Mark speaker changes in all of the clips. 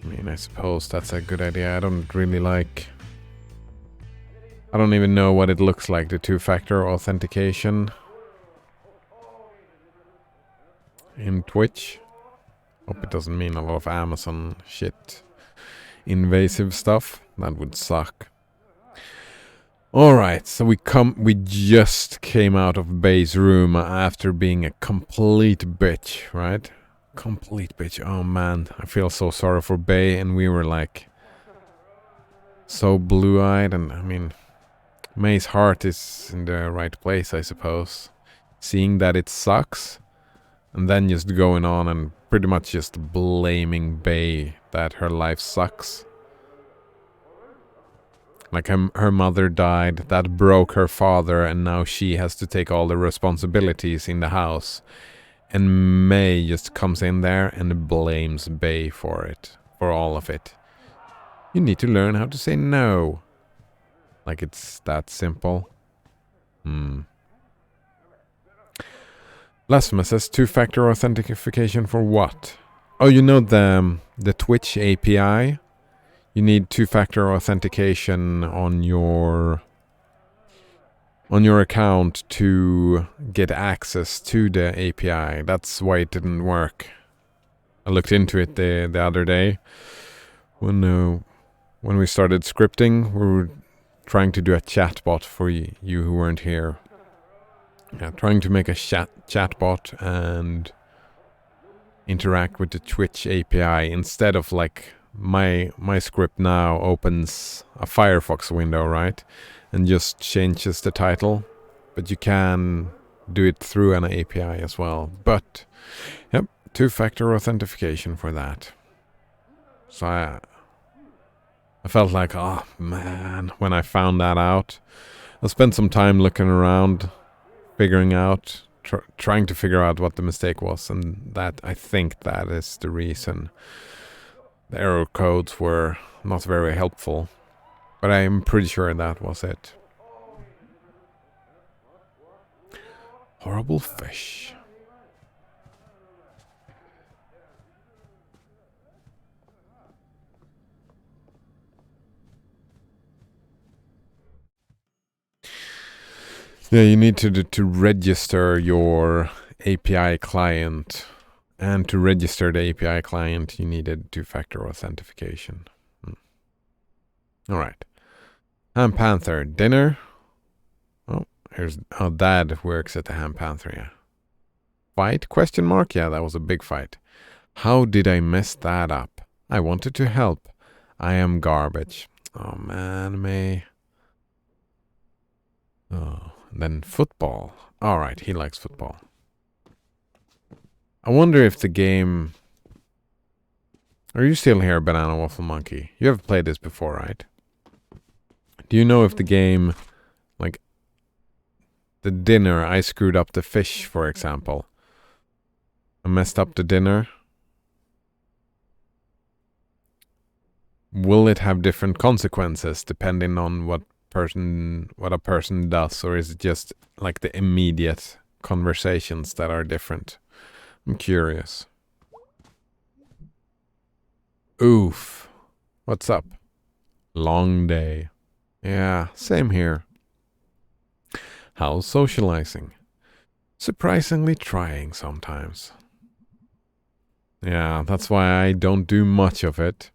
Speaker 1: mean, I suppose that's a good idea. I don't really like... I don't even know what it looks like, the two-factor authentication in Twitch. Hope it doesn't mean a lot of Amazon shit. Invasive stuff. That would suck. Alright, so we just came out of Bay's room after being a complete bitch, right? Complete bitch. Oh man, I feel so sorry for Bay, and we were like so blue-eyed, and I mean, May's heart is in the right place, I suppose. Seeing that it sucks, and then just going on and pretty much just blaming Bay that her life sucks. Like her mother died, that broke her father, and now she has to take all the responsibilities in the house. And May just comes in there and blames Bay for it, for all of it. You need to learn how to say no. Like it's that simple. Blasphemous says two-factor authentication for what? Oh, you know the Twitch API? You need two-factor authentication on your account to get access to the API. That's why it didn't work. I looked into it the other day when we started scripting. We were trying to do a chatbot for you who weren't here. Yeah, trying to make a chatbot and interact with the Twitch API instead of like my script now opens a Firefox window, right? And just changes the title. But you can do it through an API as well. But, yep, two-factor authentication for that. So I felt like, oh man, when I found that out. I spent some time looking around, figuring out, trying to figure out what the mistake was. And that, I think that is the reason. The error codes were not very helpful, but I'm pretty sure that was it. Horrible fish. Yeah, you need to register your API client. And to register the API client, you needed two-factor authentication. Alright. Ham Panther, dinner? Oh, Dad works at the Ham Panther, yeah. Fight? Question mark? Yeah, that was a big fight. How did I mess that up? I wanted to help. I am garbage. Oh man, May. Oh, then football. Alright, he likes football. I wonder if the game... Are you still here, Banana Waffle Monkey? You have played this before, right? Do you know if the game... Like... The dinner, I screwed up the fish, for example. I messed up the dinner. Will it have different consequences depending on what a person does? Or is it just like the immediate conversations that are different? I'm curious. Oof. What's up? Long day. Yeah, same here. How's socializing? Surprisingly trying sometimes. Yeah, that's why I don't do much of it.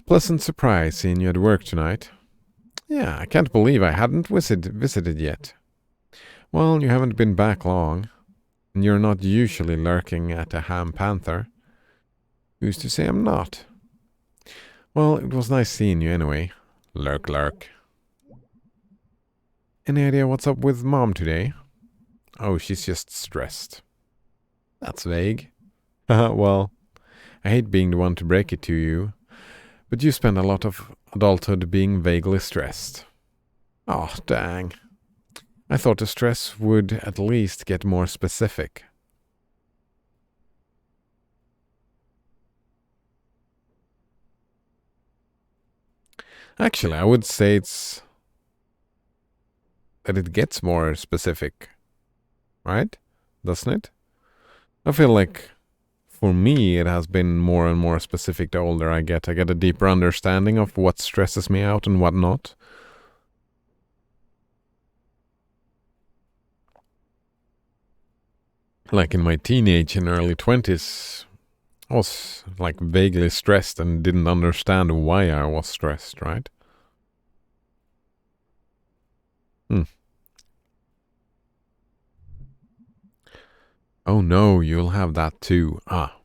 Speaker 1: Pleasant surprise seeing you at work tonight. Yeah, I can't believe I hadn't visited yet. Well, you haven't been back long. And you're not usually lurking at a Ham Panther. Who's to say I'm not? Well, it was nice seeing you anyway. Lurk. Any idea what's up with Mom today? Oh, she's just stressed. That's vague. Well, I hate being the one to break it to you, but you spend a lot of adulthood being vaguely stressed. Oh, dang. I thought the stress would at least get more specific. Actually, I would say that it gets more specific, right? Doesn't it? I feel like for me, it has been more and more specific the older I get. I get a deeper understanding of what stresses me out and what not. Like in my teenage and early 20s, I was like vaguely stressed and didn't understand why I was stressed, right? Oh no, you'll have that too. Ah.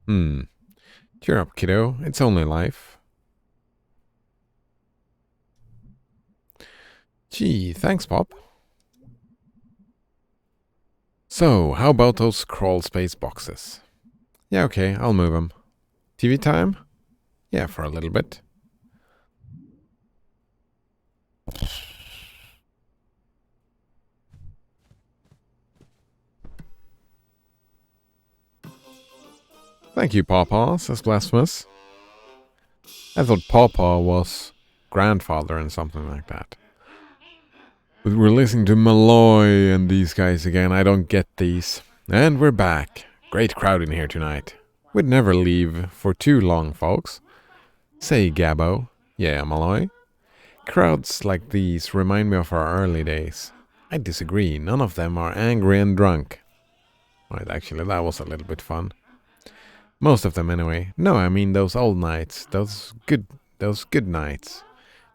Speaker 1: Cheer up, kiddo. It's only life. Gee, thanks, Pop. So, how about those crawl space boxes? Yeah, okay, I'll move them. TV time? Yeah, for a little bit. Thank you, Pawpaw, says Blasphemous. I thought Pawpaw was grandfather and something like that. But we're listening to Malloy and these guys again. I don't get these. And we're back. Great crowd in here tonight. We'd never leave for too long, folks. Say, Gabbo. Yeah, Malloy. Crowds like these remind me of our early days. I disagree. None of them are angry and drunk. Right, actually, that was a little bit fun. Most of them, anyway. No, I mean those old nights. Those good nights.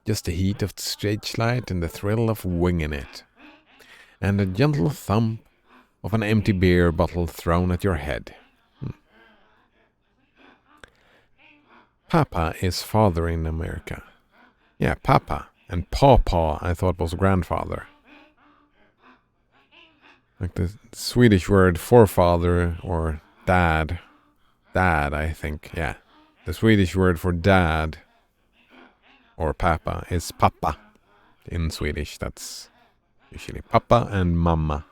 Speaker 1: Just the heat of the stage light and the thrill of winging it. And the gentle thump of an empty beer bottle thrown at your head. Papa is father in America. Yeah, Papa. And Pawpaw I thought was grandfather. Like the Swedish word for father or dad. Dad, I think, yeah. The Swedish word for dad or papa is pappa. In Swedish, that's usually papa and mamma.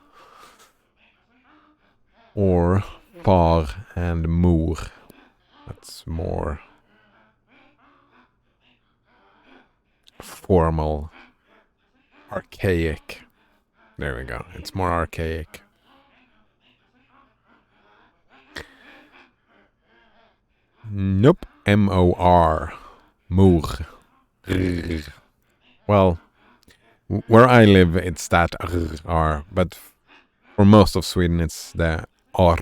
Speaker 1: Or far and mor. That's more formal, archaic. There we go. It's more archaic. Nope. M-O-R. Mor. Well, where I live, it's that R, but for most of Sweden, it's the R.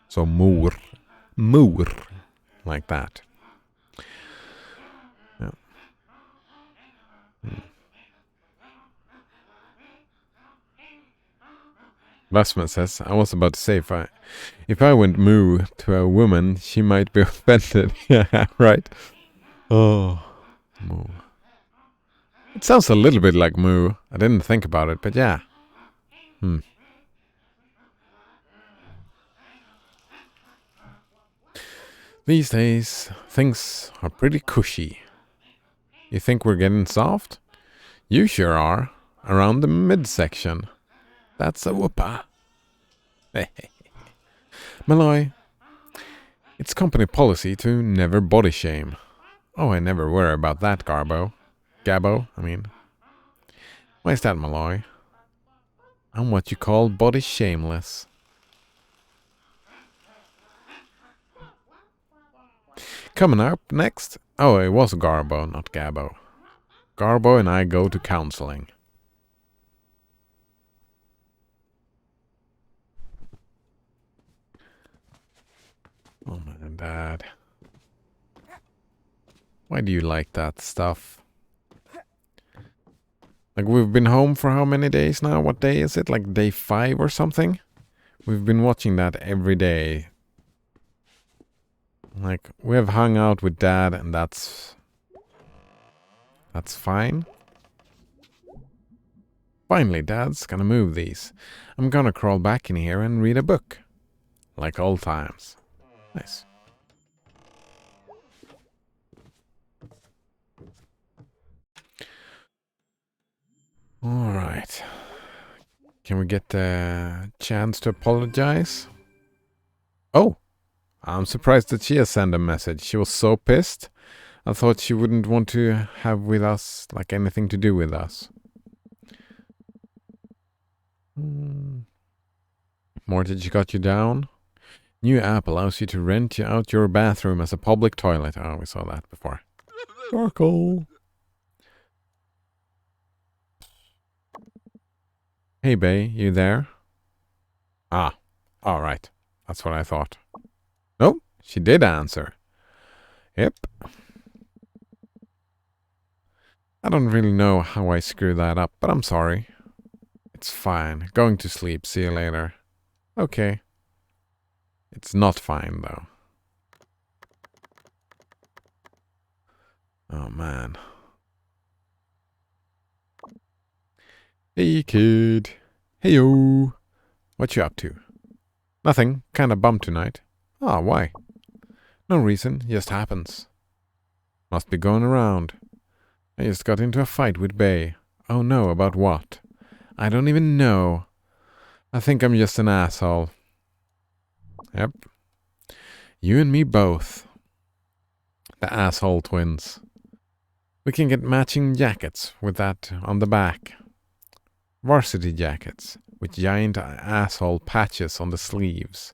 Speaker 1: So mor. Mor. Like that. Yeah. Blasphemous says, I was about to say, if I went moo to a woman, she might be offended. Yeah, right. Oh, moo. It sounds a little bit like moo. I didn't think about it, but yeah. These days, things are pretty cushy. You think we're getting soft? You sure are. Around the midsection. That's a whoopa. Malloy, it's company policy to never body shame. Oh, I never worry about that, Gabbo, I mean. Why is that, Malloy? I'm what you call body shameless. Coming up next. Oh, it was Garbo, not Gabbo. Garbo and I go to counseling. Oh my dad. Why do you like that stuff? Like, we've been home for how many days now? What day is it? Like day 5 or something? We've been watching that every day. Like, we have hung out with Dad and that's fine. Finally, Dad's gonna move these. I'm gonna crawl back in here and read a book. Like old times. Nice. Alright. Can we get the chance to apologize? Oh! I'm surprised that she has sent a message. She was so pissed. I thought she wouldn't want to have with us, like anything to do with us. Mortgage got you down? New app allows you to rent out your bathroom as a public toilet. Oh, we saw that before. Sparkle. Hey, Bay, you there? Ah, all right. That's what I thought. Nope, she did answer. Yep. I don't really know how I screwed that up, but I'm sorry. It's fine. Going to sleep. See you later. Okay. It's not fine, though. Oh, man. Hey, kid. Heyo. What you up to? Nothing. Kinda bummed tonight. Ah, why? No reason. Just happens. Must be going around. I just got into a fight with Bay. Oh no, about what? I don't even know. I think I'm just an asshole. Yep. You and me both. The asshole twins. We can get matching jackets with that on the back. Varsity jackets with giant asshole patches on the sleeves.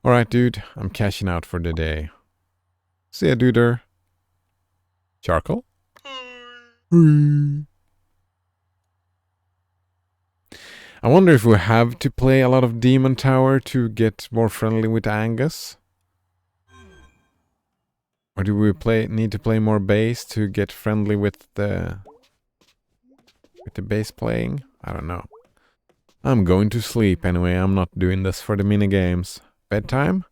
Speaker 1: Alright, dude. I'm cashing out for the day. See ya, duder. Charcoal? I wonder if we have to play a lot of Demon Tower to get more friendly with Angus? Or do we need to play more bass to get friendly with the bass playing? I don't know. I'm going to sleep anyway. I'm not doing this for the minigames. Bedtime?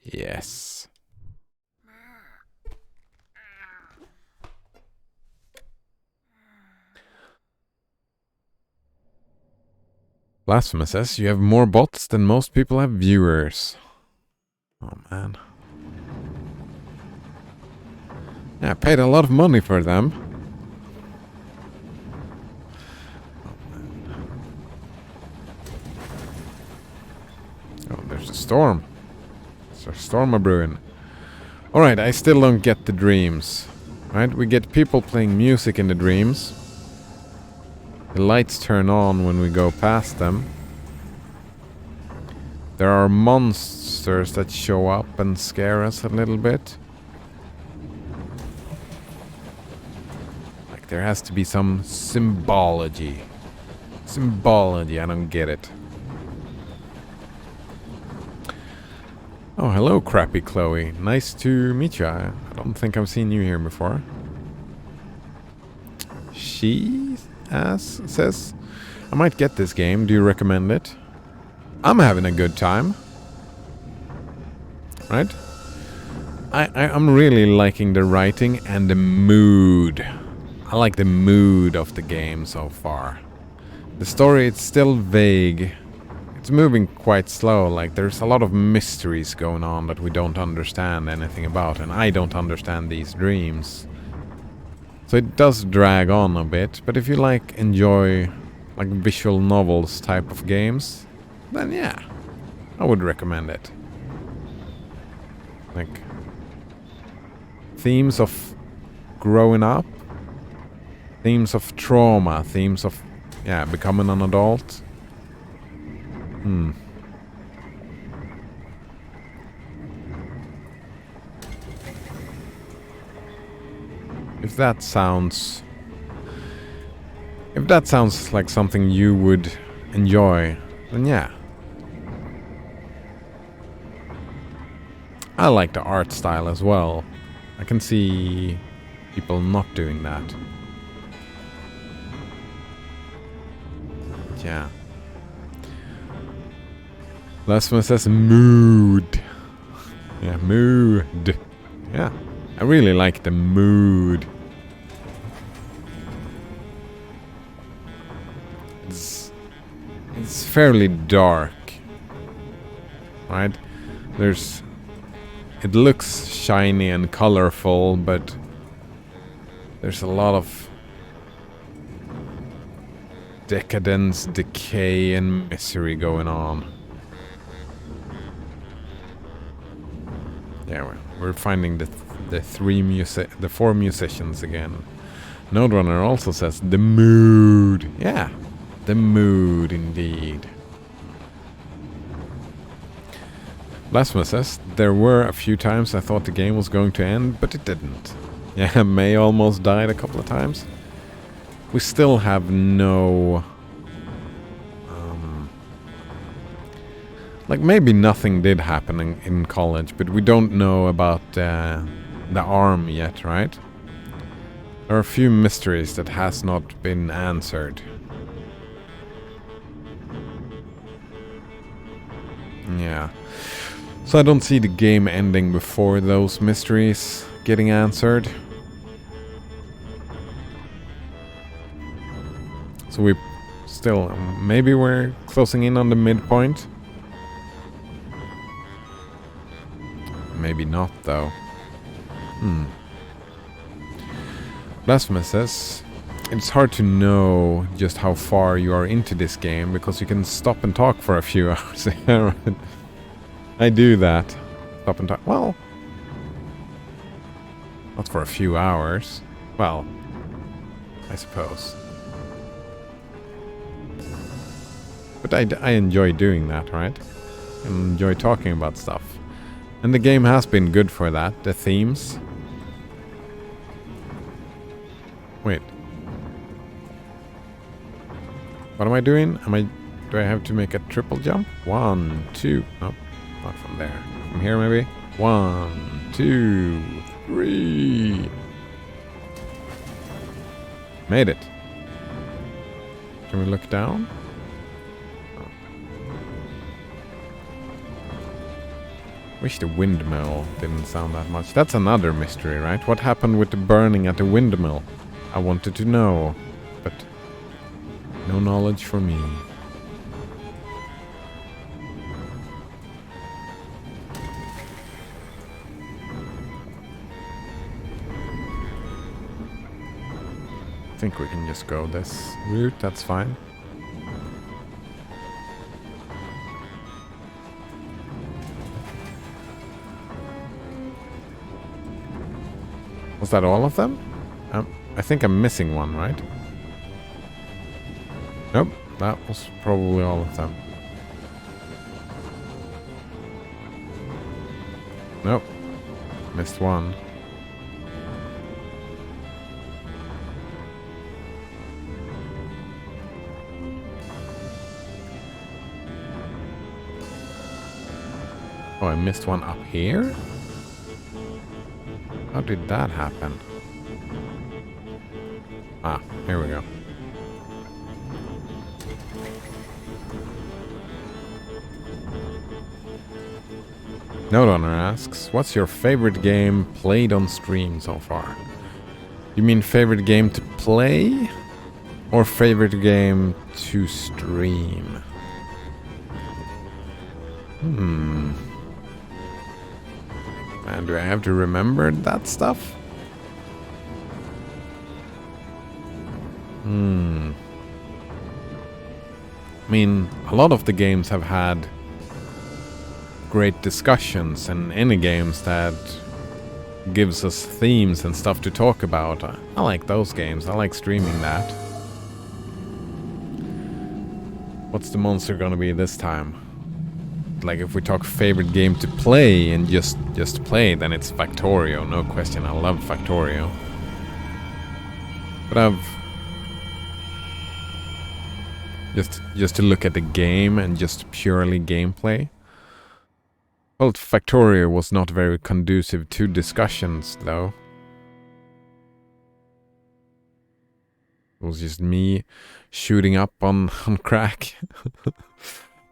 Speaker 1: Yes. Blasphemous says you have more bots than most people have viewers. Oh man. Yeah, I paid a lot of money for them. Oh, there's a storm. There's a storm a-brewing. Alright, I still don't get the dreams. Right, we get people playing music in the dreams. The lights turn on when we go past them. There are monsters that show up and scare us a little bit. Like there has to be some symbology. Symbology, I don't get it. Oh, hello, Crappy Chloe. Nice to meet you. I don't think I've seen you here before. She says, I might get this game. Do you recommend it? I'm having a good time. Right? I'm really liking the writing and the mood. I like the mood of the game so far. The story, it's still vague. It's moving quite slow, like there's a lot of mysteries going on that we don't understand anything about, and I don't understand these dreams. So it does drag on a bit, but if you enjoy visual novels type of games, then yeah, I would recommend it. Like themes of growing up, themes of trauma, themes of becoming an adult. If that sounds like something you would enjoy, then yeah. I like the art style as well. I can see people not doing that. Yeah. Last one says mood. Yeah, mood. Yeah. I really like the mood. It's fairly dark. Right? It looks shiny and colorful, but there's a lot of decadence, decay, and misery going on. Yeah, we're finding the four musicians again. Node Runner also says the mood. Yeah, the mood indeed. Blasphemous says, there were a few times I thought the game was going to end, but it didn't. Yeah, May almost died a couple of times. We still have no... like, maybe nothing did happen in college, but we don't know about the arm yet, right? There are a few mysteries that has not been answered. Yeah. So I don't see the game ending before those mysteries getting answered. So we still... maybe we're closing in on the midpoint. Maybe not, though. Blasphemous says, it's hard to know just how far you are into this game because you can stop and talk for a few hours. I do that. Stop and talk. Well, not for a few hours. Well, I suppose. But I enjoy doing that, right? I enjoy talking about stuff. And the game has been good for that, the themes. Wait. What am I doing? Do I have to make a triple jump? 1, 2. Nope, not from there. From here maybe? 1, 2, 3. Made it. Can we look down? Wish the windmill didn't sound that much. That's another mystery, right? What happened with the burning at the windmill? I wanted to know, but no knowledge for me. I think we can just go this route, that's fine. Was that all of them? I think I'm missing one, right? Nope, that was probably all of them. Nope, missed one. Oh, I missed one up here? How did that happen? Ah, here we go. Note Honor asks, what's your favorite game played on stream so far? You mean favorite game to play? Or favorite game to stream? And do I have to remember that stuff? I mean, a lot of the games have had great discussions, and any games that gives us themes and stuff to talk about. I like those games. I like streaming that. What's the monster gonna be this time? Like, if we talk favorite game to play and just play, then it's Factorio, no question. I love Factorio. But I've just to look at the game and just purely gameplay. Well, Factorio was not very conducive to discussions, though. It was just me shooting up on crack.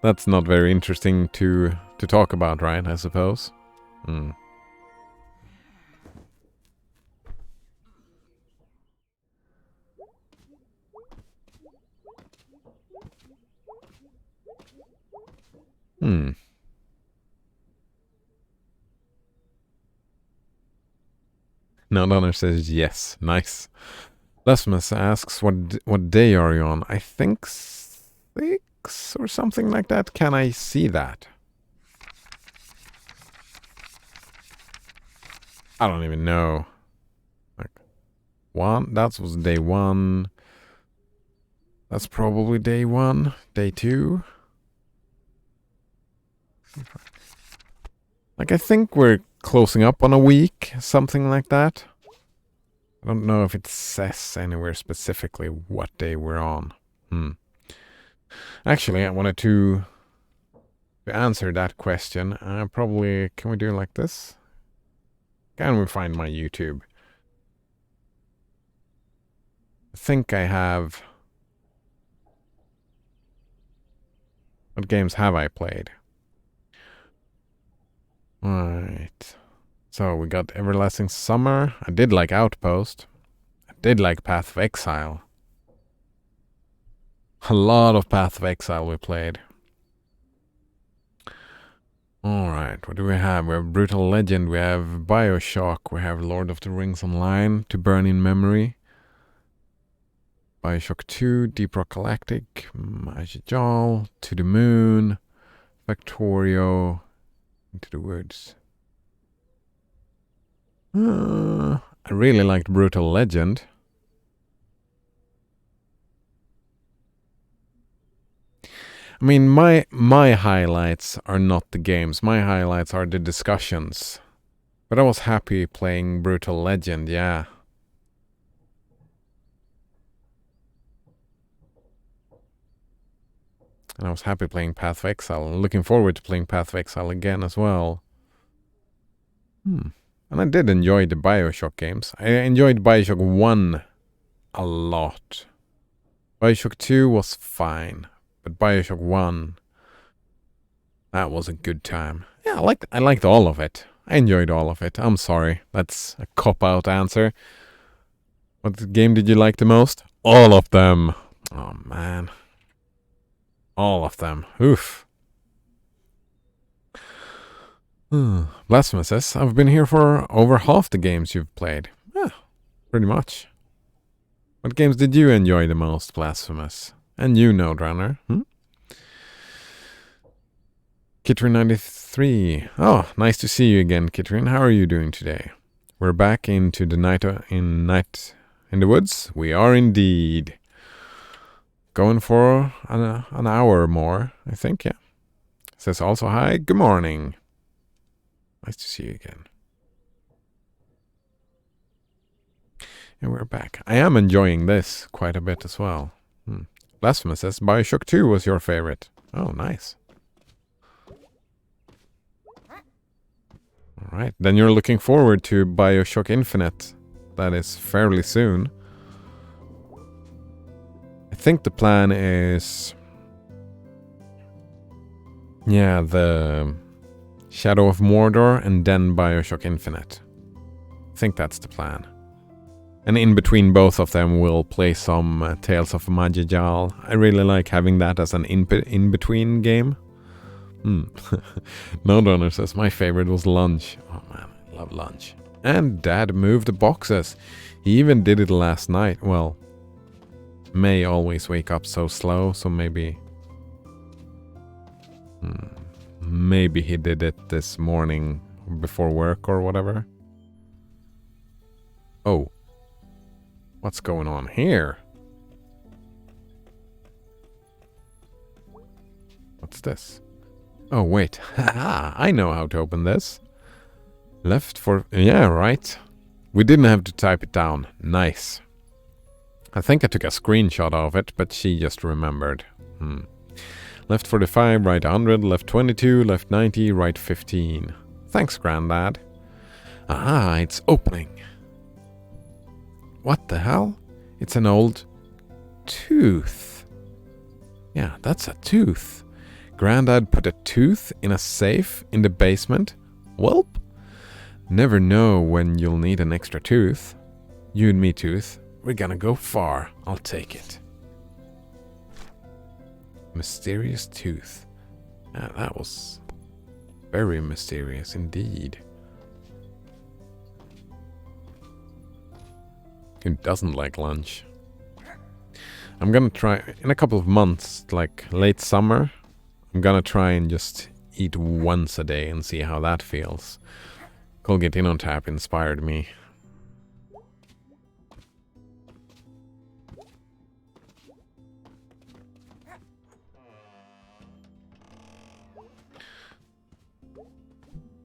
Speaker 1: That's not very interesting to talk about, right? I suppose. No, Donner says yes. Nice. Lesmus asks, what day are you on? I think 6 or something like that. Can I see that? I don't even know. Like, 1? That was day 1. That's probably day 1. Day 2. Like, I think we're closing up on a week, something like that. I don't know if it says anywhere specifically what day we're on. Actually, I wanted to answer that question. Probably, can we do it like this? Can we find my YouTube? I think I have... What games have I played? Right. So we got Everlasting Summer. I did like Outpost. I did like Path of Exile. A lot of Path of Exile we played. Alright, what do we have? We have Brutal Legend, we have Bioshock, we have Lord of the Rings Online, To Burn in Memory, Bioshock 2, Deep Rock Galactic, Majidal, To the Moon, Factorio, Into the Woods. I really liked Brutal Legend. I mean, my highlights are not the games. My highlights are the discussions. But I was happy playing Brutal Legend, yeah. And I was happy playing Path of Exile. Looking forward to playing Path of Exile again as well. And I did enjoy the Bioshock games. I enjoyed Bioshock 1 a lot. Bioshock 2 was fine. But Bioshock 1, that was a good time. Yeah, I liked all of it. I enjoyed all of it. I'm sorry. That's a cop-out answer. What game did you like the most? All of them. Oh, man. All of them. Oof. Blasphemous says, I've been here for over half the games you've played. Yeah, pretty much. What games did you enjoy the most, Blasphemous? And you, Node Runner? Kitrin93. Oh, nice to see you again, Kitrin. How are you doing today? We're back into the night in the woods. We are indeed. Going for an hour more, I think, yeah. Says also, hi, good morning. Nice to see you again. And we're back. I am enjoying this quite a bit as well. Blasphemous says, Bioshock 2 was your favorite. Oh, nice. Alright, then you're looking forward to Bioshock Infinite. That is fairly soon. I think the plan is... yeah, the Shadow of Mordor and then Bioshock Infinite. I think that's the plan. And in between both of them, we'll play some Tales of Majidal. I really like having that as an in-between game. No Donor says, my favorite was Lunch. Oh man, I love Lunch. And Dad moved the boxes. He even did it last night. Well, May always wake up so slow, so maybe... maybe he did it this morning before work or whatever. Oh. What's going on here? What's this? Oh, wait. Haha, I know how to open this. Left for... yeah, right. We didn't have to type it down. Nice. I think I took a screenshot of it, but she just remembered. Left 45, right 100, left 22, left 90, right 15. Thanks, Grandad. Ah, it's opening. What the hell? It's an old tooth. Yeah, that's a tooth. Grandad put a tooth in a safe in the basement? Welp. Never know when you'll need an extra tooth. You and me, tooth. We're gonna go far. I'll take it. Mysterious tooth. Yeah, that was very mysterious indeed. Who doesn't like lunch? I'm gonna try, in a couple of months, like late summer, I'm gonna try and just eat once a day and see how that feels. Colgate In on Tap inspired me.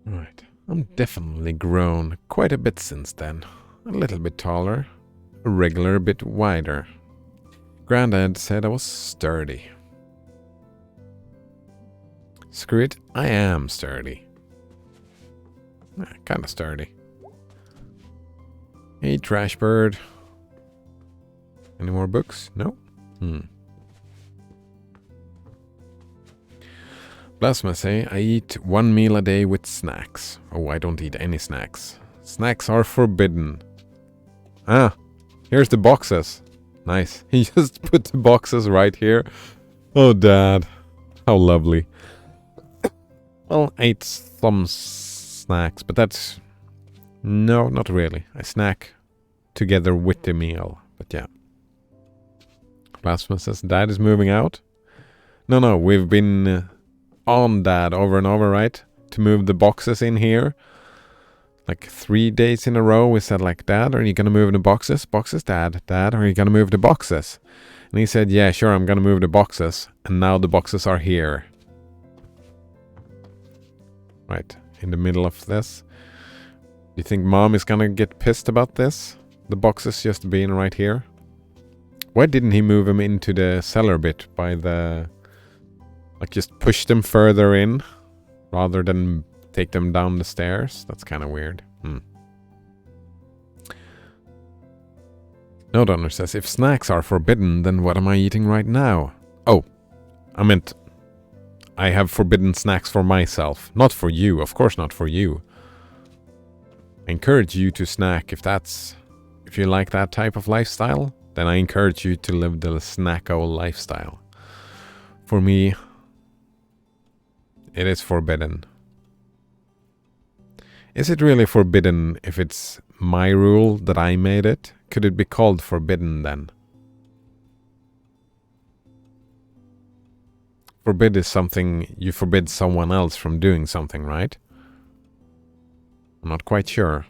Speaker 1: Right. I'm definitely grown quite a bit since then. A little bit taller, a regular bit wider. Grandad said I was sturdy. Screw it, I am sturdy. Kinda sturdy. Hey, trash bird. Any more books? No? Plasma say I eat 1 meal a day with snacks. Oh, I don't eat any snacks. Snacks are forbidden. Ah, here's the boxes. Nice. He just put the boxes right here. Oh, Dad. How lovely. Well, I ate some snacks, but that's... No, not really. I snack together with the meal, but yeah. Plasma says Dad is moving out. No, we've been on Dad over and over, right? To move the boxes in here. Like 3 days in a row we said like, Dad, are you gonna move the boxes? Boxes, Dad, are you gonna move the boxes? And he said, yeah, sure, I'm gonna move the boxes. And now the boxes are here. Right, in the middle of this. Do you think Mom is gonna get pissed about this? The boxes just being right here? Why didn't he move them into the cellar bit by the... Like just push them further in rather than take them down the stairs? That's kind of weird. No Donner says, if snacks are forbidden, then what am I eating right now? Oh, I meant I have forbidden snacks for myself. Not for you, of course not for you. I encourage you to snack if you like that type of lifestyle, then I encourage you to live the snacko lifestyle. For me, it is forbidden. Is it really forbidden if it's my rule that I made it? Could it be called forbidden then? Forbid is something you forbid someone else from doing something, right? I'm not quite sure.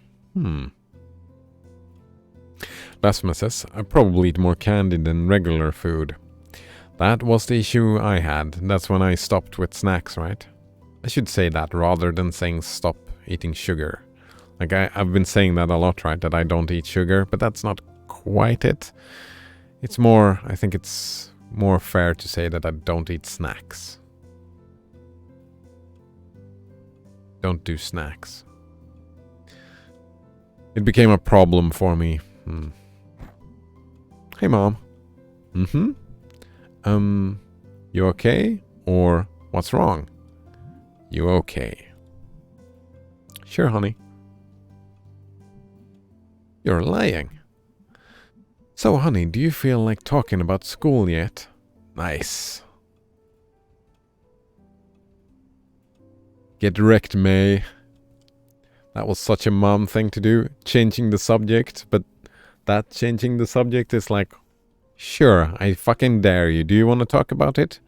Speaker 1: Basma says, I probably eat more candy than regular food. That was the issue I had. That's when I stopped with snacks, right? I should say that rather than saying stop eating sugar. Like I've been saying that a lot, right? That I don't eat sugar, but that's not quite it. It's more, I think it's more fair to say that I don't eat snacks. Don't do snacks. It became a problem for me. Hey, Mom. You okay? Or what's wrong? You okay? Sure, honey. You're lying. So, honey, do you feel like talking about school yet? Nice. Get wrecked, May. That was such a mom thing to do, changing the subject, but that changing the subject is like, sure, I fucking dare you. Do you want to talk about it?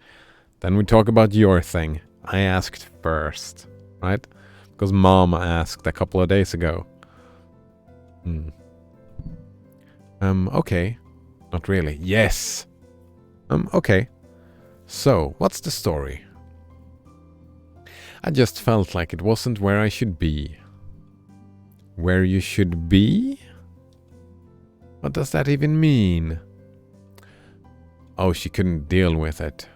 Speaker 1: Then we talk about your thing. I asked first, right? Because Mom asked a couple of days ago. Okay. Not really. Yes. Okay. So, what's the story? I just felt like it wasn't where I should be. Where you should be? What does that even mean? Oh, she couldn't deal with it.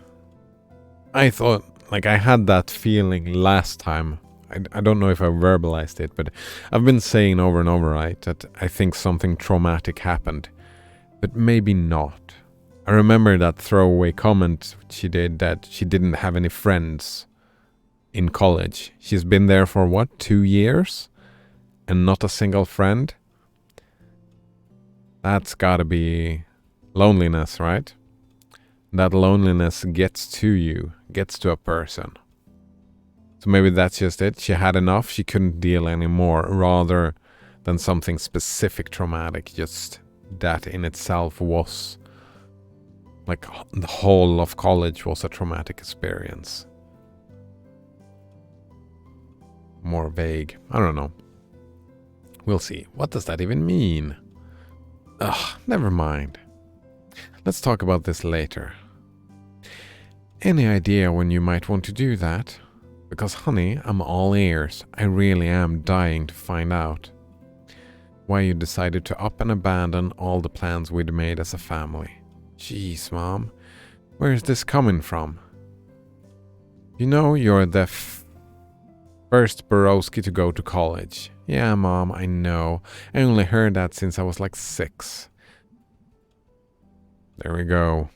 Speaker 1: I thought, like, I had that feeling last time. I don't know if I verbalized it, but I've been saying over and over, right, that I think something traumatic happened. But maybe not. I remember that throwaway comment she did that she didn't have any friends in college. She's been there for, what, 2 years? And not a single friend? That's gotta be loneliness, right? That loneliness gets to you, gets to a person. So maybe that's just it. She had enough, she couldn't deal anymore, rather than something specific traumatic. Just that in itself was, like, the whole of college was a traumatic experience. More vague. I don't know. We'll see. What does that even mean? Ugh, never mind. Let's talk about this later. Any idea when you might want to do that? Because, honey, I'm all ears. I really am dying to find out why you decided to up and abandon all the plans we'd made as a family. Jeez, Mom. Where is this coming from? You know you're the first Borowski to go to college. Yeah, Mom, I know. I only heard that since I was like 6. There we go.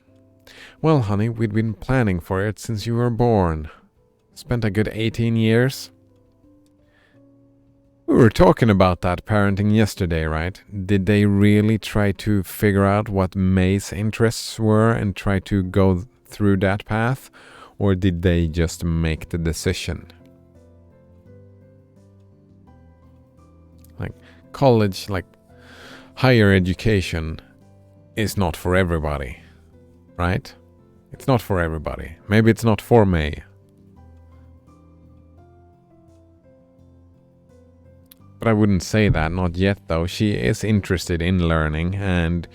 Speaker 1: Well, honey, we'd been planning for it since you were born. Spent a good 18 years. We were talking about that parenting yesterday, right? Did they really try to figure out what May's interests were and try to go through that path? Or did they just make the decision? Like, college, like, higher education is not for everybody, right? It's not for everybody. Maybe it's not for May. But I wouldn't say that, not yet though. She is interested in learning and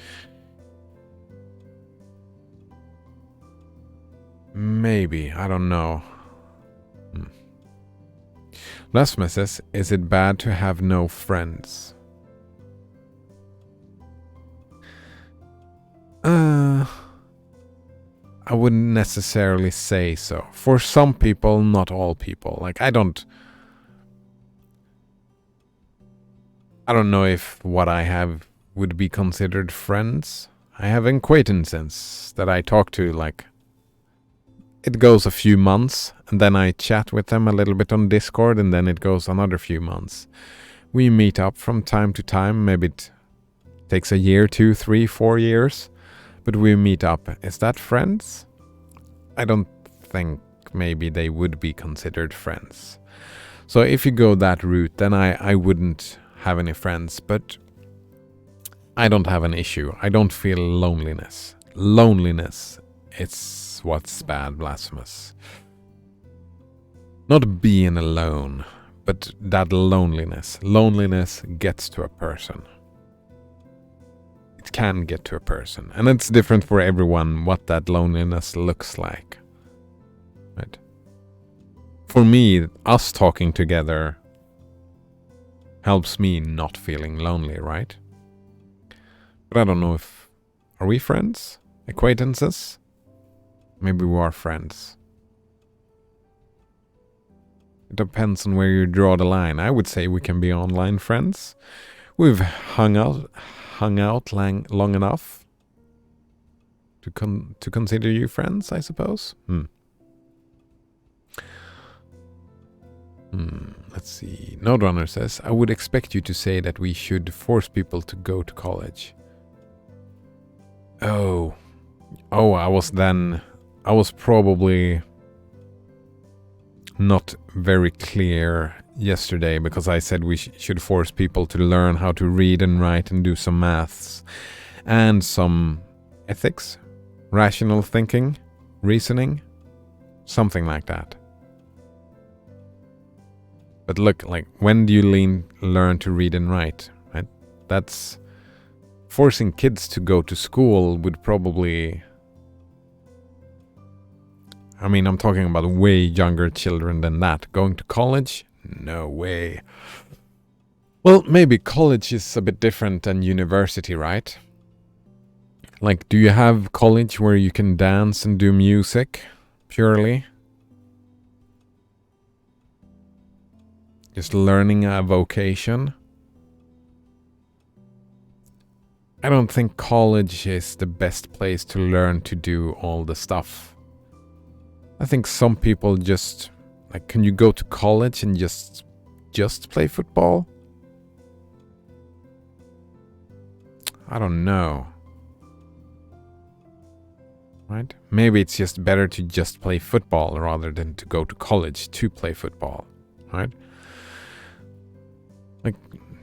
Speaker 1: maybe, I don't know. Lasma says, is it bad to have no friends? I wouldn't necessarily say so. For some people, not all people. Like, I don't know if what I have would be considered friends. I have acquaintances that I talk to, like, it goes a few months, and then I chat with them a little bit on Discord, and then it goes another few months. We meet up from time to time. Maybe it takes a year, 2, 3, 4 years, but we meet up. Is that friends? I don't think maybe they would be considered friends. So if you go that route, then I wouldn't have any friends, but I don't have an issue. I don't feel loneliness. Loneliness, it's what's bad, Blasphemous. Not being alone, but that loneliness. Loneliness gets to a person. It can get to a person. And it's different for everyone what that loneliness looks like. Right? For me, us talking together helps me not feeling lonely, right? But I don't know if... Are we friends? Acquaintances? Maybe we are friends. It depends on where you draw the line. I would say we can be online friends. We've hung out long enough to consider you friends, I suppose. Let's see. Nodrunner says, I would expect you to say that we should force people to go to college. Oh, I was probably not very clear yesterday because I said we should force people to learn how to read and write and do some maths and some ethics, rational thinking, reasoning, something like that. But look, like, when do you learn to read and write? Right? That's forcing kids to go to school would probably... I mean, I'm talking about way younger children than that. Going to college? No way. Well, maybe college is a bit different than university, right? Like, do you have college where you can dance and do music purely? Just learning a vocation? I don't think college is the best place to learn to do all the stuff. I think some people just... Like, can you go to college and just play football? I don't know. Right? Maybe it's just better to just play football rather than to go to college to play football. Right? Like,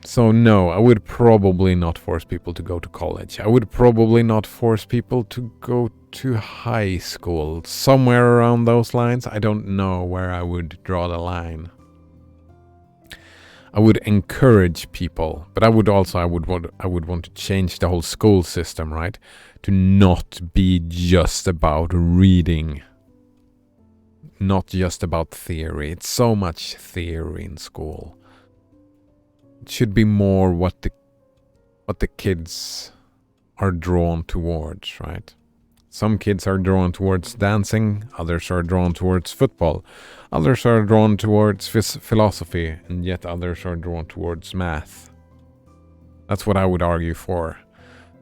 Speaker 1: so no, I would probably not force people to go to college. I would probably not force people to go to high school. Somewhere around those lines. I don't know where I would draw the line. I would encourage people, but I would want to change the whole school system, right? To not be just about reading. not just about theory. It's so much theory in school. It should be more what the kids are drawn towards, right? Some kids are drawn towards dancing, others are drawn towards football, others are drawn towards philosophy, and yet others are drawn towards math. That's what I would argue for.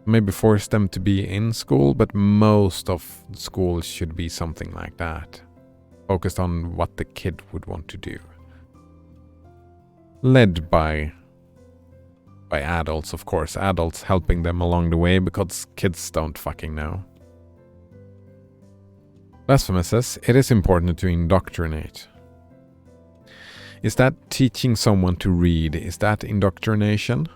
Speaker 1: Maybe force them to be in school, but most of schools should be something like that. Focused on what the kid would want to do. Led by adults, of course. Adults helping them along the way, because kids don't fucking know. Blasphemous says, it is important to indoctrinate. Is that teaching someone to read? Is that indoctrination?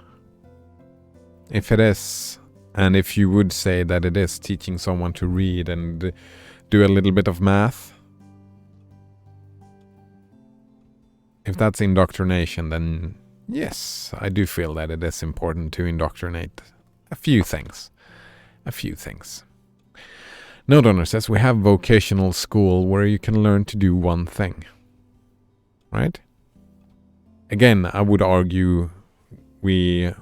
Speaker 1: If it is, and if you would say that it is teaching someone to read and do a little bit of math, if that's indoctrination, then yes, I do feel that it is important to indoctrinate a few things. Node Owner says, we have vocational school where you can learn to do one thing. Right? Again, I would argue we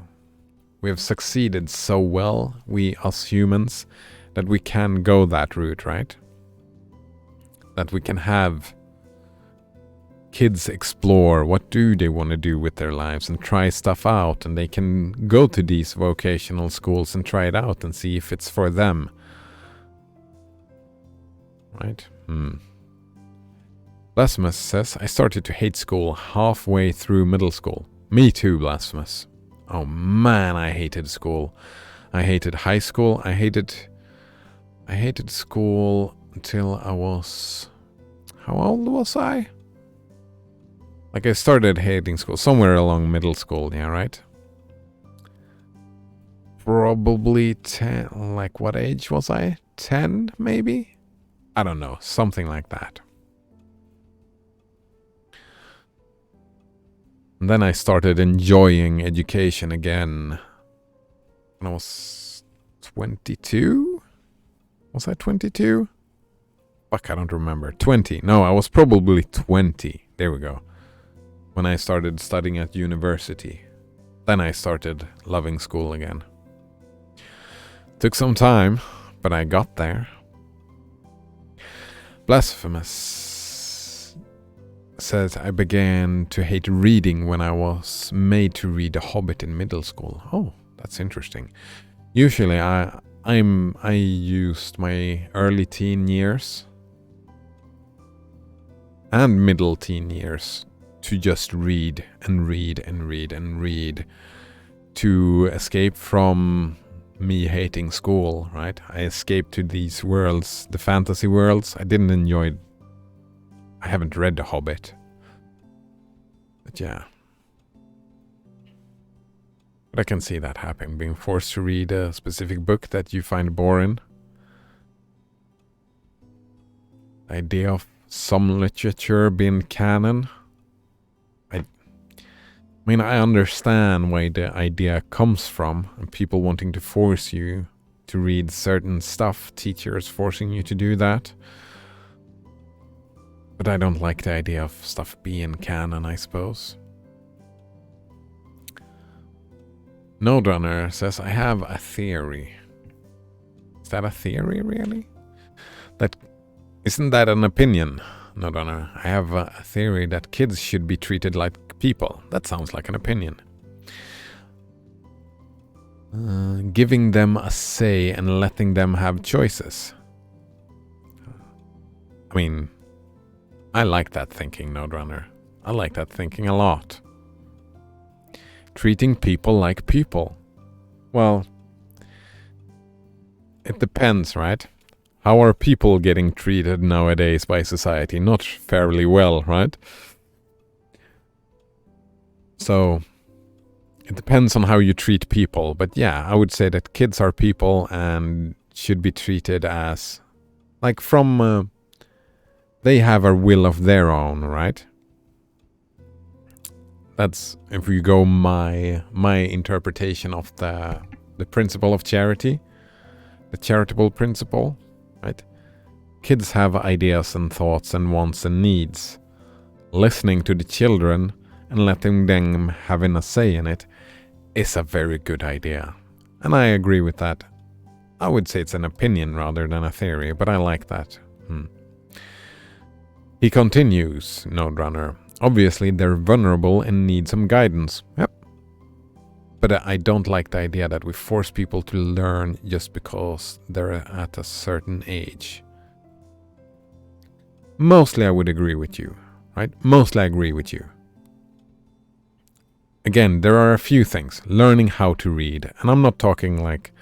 Speaker 1: have succeeded so well, we us humans, that we can go that route, right? That we can have kids explore what do they want to do with their lives and try stuff out, and they can go to these vocational schools and try it out and see if it's for them. Right? Blasphemous says, I started to hate school halfway through middle school. Me too, Blasphemous. Oh man, I hated school. I hated high school. I hated school until I was... How old was I? Like, I started hating school somewhere along middle school, yeah, right? Probably 10, like what age was I? 10, maybe? I don't know, something like that. And then I started enjoying education again when I was 22? Was I 22? Fuck, I don't remember. 20. No, I was probably 20. There we go. When I started studying at university. Then I started loving school again. Took some time, but I got there. Blasphemous says, I began to hate reading when I was made to read The Hobbit in middle school. Oh, that's interesting. Usually I used my early teen years and middle teen years to just read and read and read and read to escape from me hating school, right? I escaped to these worlds, the fantasy worlds. I haven't read The Hobbit. But yeah. But I can see that happening, being forced to read a specific book that you find boring. The idea of some literature being canon. I mean, I understand where the idea comes from, and people wanting to force you to read certain stuff, teachers forcing you to do that. But I don't like the idea of stuff being canon, I suppose. Node Runner says, I have a theory. Is that a theory, really? Isn't that an opinion, Node Runner? I have a theory that kids should be treated like people. That sounds like an opinion. Giving them a say and letting them have choices. I mean, I like that thinking, Node Runner. I like that thinking a lot. Treating people like people. Well, it depends, right? How are people getting treated nowadays by society? Not fairly well, right? So, it depends on how you treat people. But yeah, I would say that kids are people and should be treated as... like from... they have a will of their own, right? That's, if we go my interpretation of the principle of charity, the charitable principle, right? Kids have ideas and thoughts and wants and needs. Listening to the children and letting them have a say in it is a very good idea. And I agree with that. I would say it's an opinion rather than a theory, but I like that. He continues, Node Runner. Obviously, they're vulnerable and need some guidance. Yep. But I don't like the idea that we force people to learn just because they're at a certain age. Mostly I would agree with you, right? Mostly I agree with you. Again, there are a few things. Learning how to read. And I'm not talking like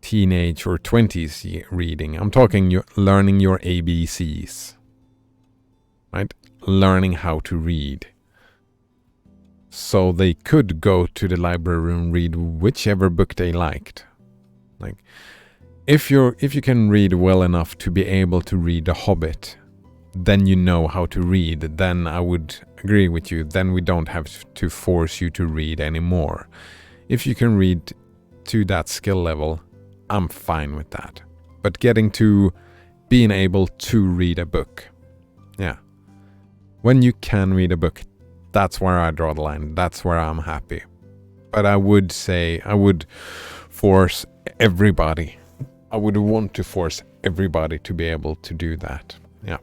Speaker 1: teenage or 20s reading. I'm talking learning your ABCs. Right? Learning how to read. So they could go to the library and read whichever book they liked. Like, if you can read well enough to be able to read The Hobbit, then you know how to read. Then I would agree with you. Then we don't have to force you to read anymore. If you can read to that skill level, I'm fine with that. But getting to being able to read a book, yeah. When you can read a book, that's where I draw the line. That's where I'm happy. But I would say I would force everybody. I would want to force everybody to be able to do that. Yeah.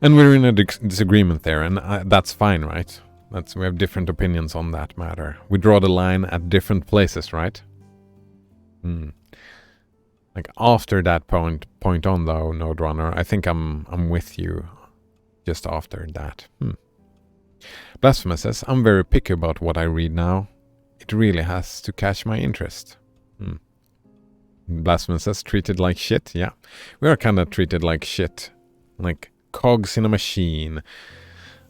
Speaker 1: And we're in a disagreement there, and that's fine, right? We have different opinions on that matter. We draw the line at different places, right? Like after that point on though, Node Runner, I think I'm with you. Just after that. Blasphemous says, I'm very picky about what I read now. It really has to catch my interest. Blasphemous says, treated like shit. Yeah, we are kind of treated like shit. Like cogs in a machine.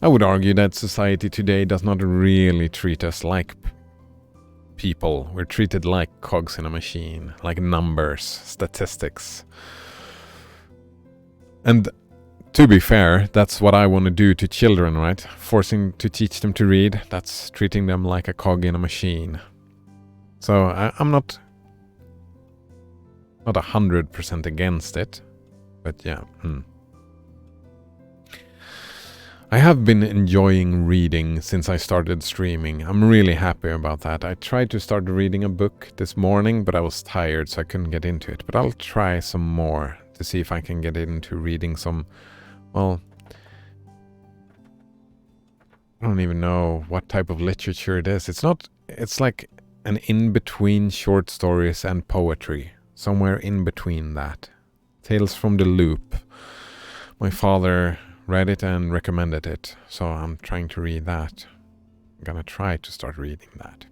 Speaker 1: I would argue that society today does not really treat us like people. We're treated like cogs in a machine. Like numbers, statistics. And to be fair, that's what I want to do to children, right? Forcing to teach them to read, that's treating them like a cog in a machine. So I'm not 100% against it, but yeah. I have been enjoying reading since I started streaming. I'm really happy about that. I tried to start reading a book this morning, but I was tired, so I couldn't get into it. But I'll try some more to see if I can get into reading some. Well, I don't even know what type of literature it is. It's like an in-between short stories and poetry. Somewhere in between that. Tales from the Loop. My father read it and recommended it, so I'm trying to read that. I'm gonna try to start reading that.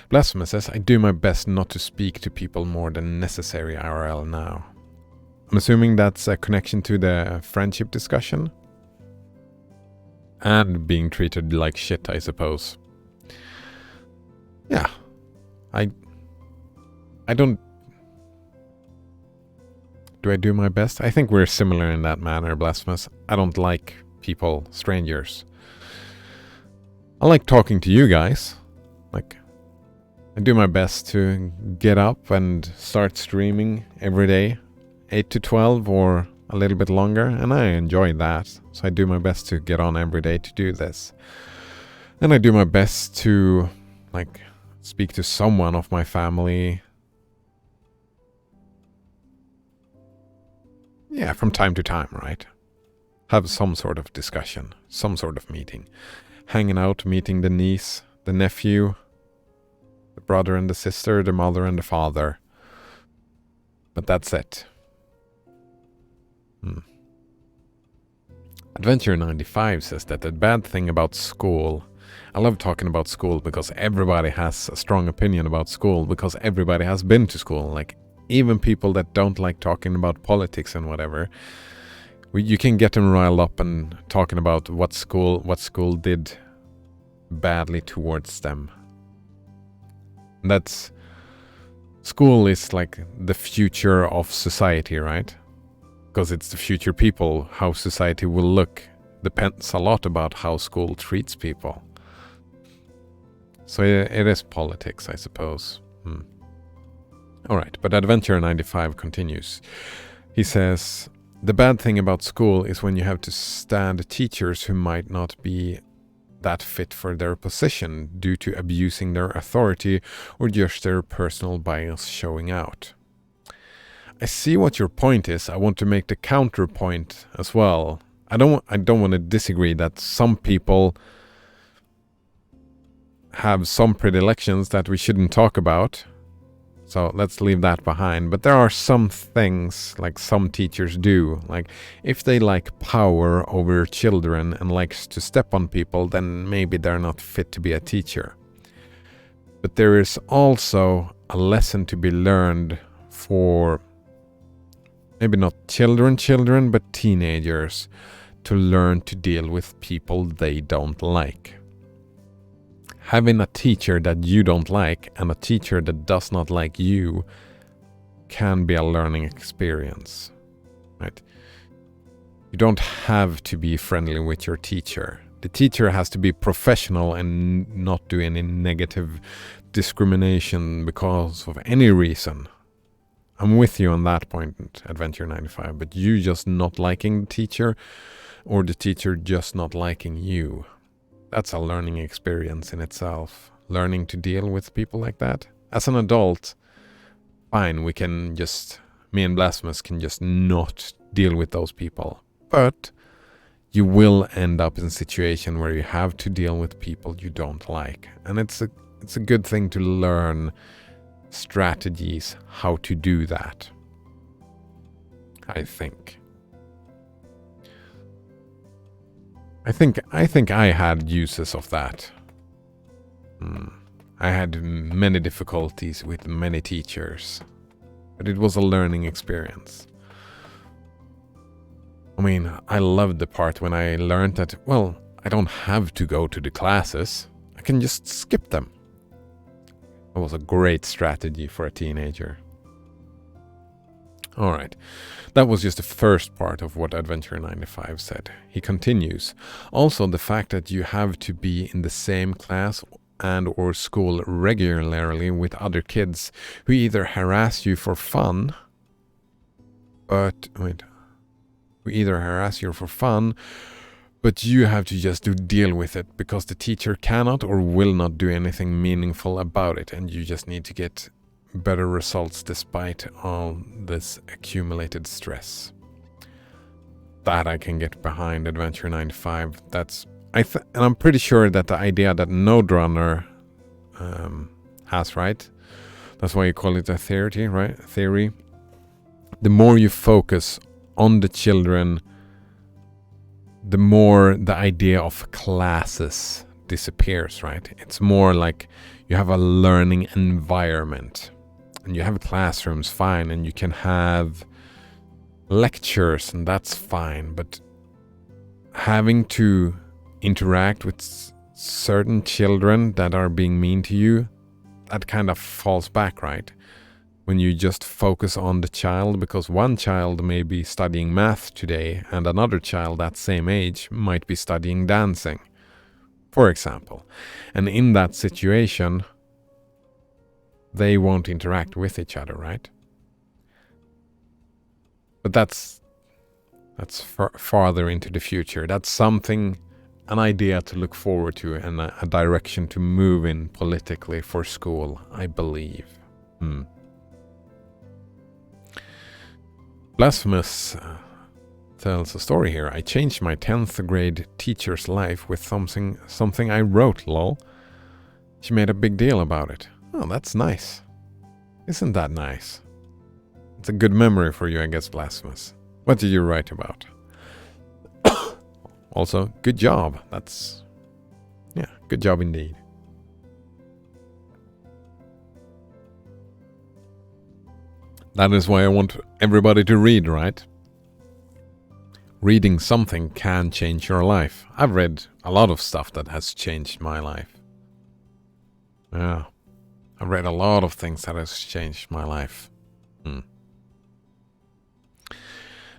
Speaker 1: Blasphemous says, I do my best not to speak to people more than necessary IRL now. I'm assuming that's a connection to the friendship discussion. And being treated like shit, I suppose. Yeah. I don't... Do I do my best? I think we're similar in that manner, Blasphemous. I don't like people, strangers. I like talking to you guys. Like, I do my best to get up and start streaming every day. 8 to 12 or a little bit longer, and I enjoy that. So I do my best to get on every day to do this. And I do my best to, like, speak to someone of my family. Yeah, from time to time, right? Have some sort of discussion, some sort of meeting. Hanging out, meeting the niece, the nephew, the brother and the sister, the mother and the father. But that's it. Adventure 95 says that the bad thing about school... I love talking about school because everybody has a strong opinion about school because everybody has been to school. Like, even people that don't like talking about politics and whatever, you can get them riled up and talking about what school did badly towards them. That's... School is like the future of society, right? Because it's the future people. How society will look depends a lot about how school treats people. So it is politics, I suppose. All right, but Adventure 95 continues. He says, the bad thing about school is when you have to stand teachers who might not be that fit for their position due to abusing their authority or just their personal bias showing out. I see what your point is. I want to make the counterpoint as well. I don't want to disagree that some people have some predilections that we shouldn't talk about. So let's leave that behind. But there are some things like some teachers do. Like if they like power over children and likes to step on people, then maybe they're not fit to be a teacher. But there is also a lesson to be learned for maybe not children, but teenagers to learn to deal with people they don't like. Having a teacher that you don't like and a teacher that does not like you can be a learning experience, right? You don't have to be friendly with your teacher. The teacher has to be professional and not do any negative discrimination because of any reason. I'm with you on that point, Adventure 95, but you just not liking the teacher or the teacher just not liking you. That's a learning experience in itself. Learning to deal with people like that. As an adult, fine, me and Blasphemous can just not deal with those people. But you will end up in a situation where you have to deal with people you don't like. And it's a good thing to learn strategies how to do that, I think. I think I had uses of that. I had many difficulties with many teachers, but it was a learning experience. I mean, I loved the part when I learned that, well, I don't have to go to the classes. I can just skip them. It was a great strategy for a teenager. All right, that was just the first part of what Adventure 95 said. He continues, also the fact that you have to be in the same class and or school regularly with other kids who either harass you for fun, but you have to just deal with it because the teacher cannot or will not do anything meaningful about it, and you just need to get better results despite all this accumulated stress. That I can get behind, Adventure 95. And I'm pretty sure that the idea that Node Runner has, right? That's why you call it a theory, right? Theory. The more you focus on the children, the more the idea of classes disappears, right? It's more like you have a learning environment. And you have classrooms, fine, and you can have lectures, and that's fine. But having to interact with certain children that are being mean to you, that kind of falls back, right? When you just focus on the child, because one child may be studying math today, and another child that same age might be studying dancing, for example. And in that situation, they won't interact with each other, right? But that's farther into the future. That's an idea to look forward to and a direction to move in politically for school, I believe. Blasphemous tells a story here. I changed my 10th grade teacher's life with something I wrote, lol. She made a big deal about it. Oh, that's nice. Isn't that nice? It's a good memory for you, I guess, Blasphemous. What did you write about? Also, good job. Good job indeed. That is why I want everybody to read, right? Reading something can change your life. I've read a lot of stuff that has changed my life. Yeah. I've read a lot of things that has changed my life.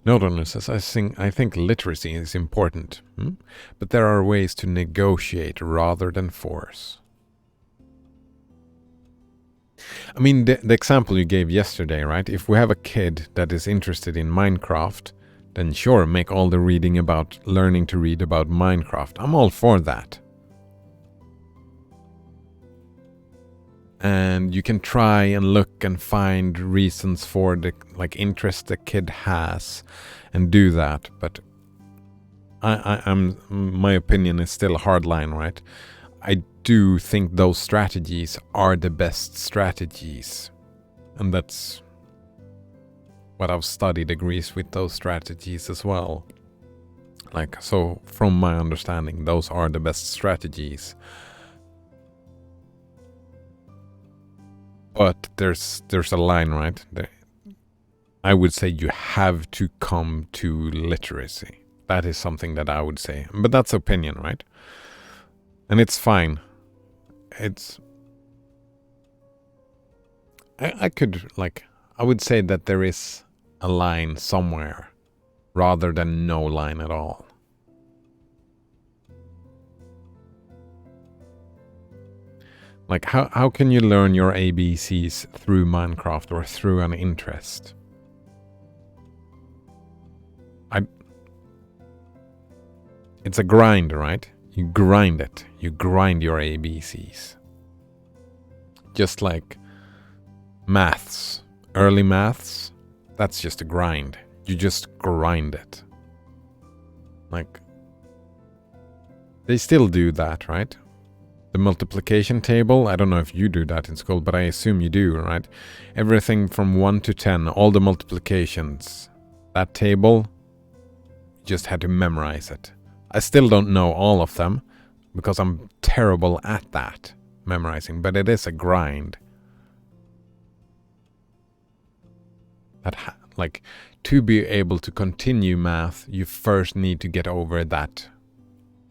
Speaker 1: Nodon says, I think literacy is important, but there are ways to negotiate rather than force. I mean, the example you gave yesterday, right? If we have a kid that is interested in Minecraft, then sure, make all the reading about learning to read about Minecraft. I'm all for that. And you can try and look and find reasons for the interest the kid has and do that. But my opinion is still a hard line, right? I do think those strategies are the best strategies. And that's what I've studied agrees with those strategies as well. So from my understanding, those are the best strategies. But there's a line, right? I would say you have to come to literacy. That is something that I would say. But that's opinion, right? And it's fine. I would say that there is a line somewhere rather than no line at all. How can you learn your ABCs through Minecraft or through an interest? It's a grind, right? You grind it. You grind your ABCs. Just like maths. Early maths, that's just a grind. You just grind it. They still do that, right? The multiplication table, I don't know if you do that in school, but I assume you do, right? Everything from 1 to 10, all the multiplications. That table, you just had to memorize it. I still don't know all of them because I'm terrible at that, memorizing, but it is a grind. To be able to continue math, you first need to get over that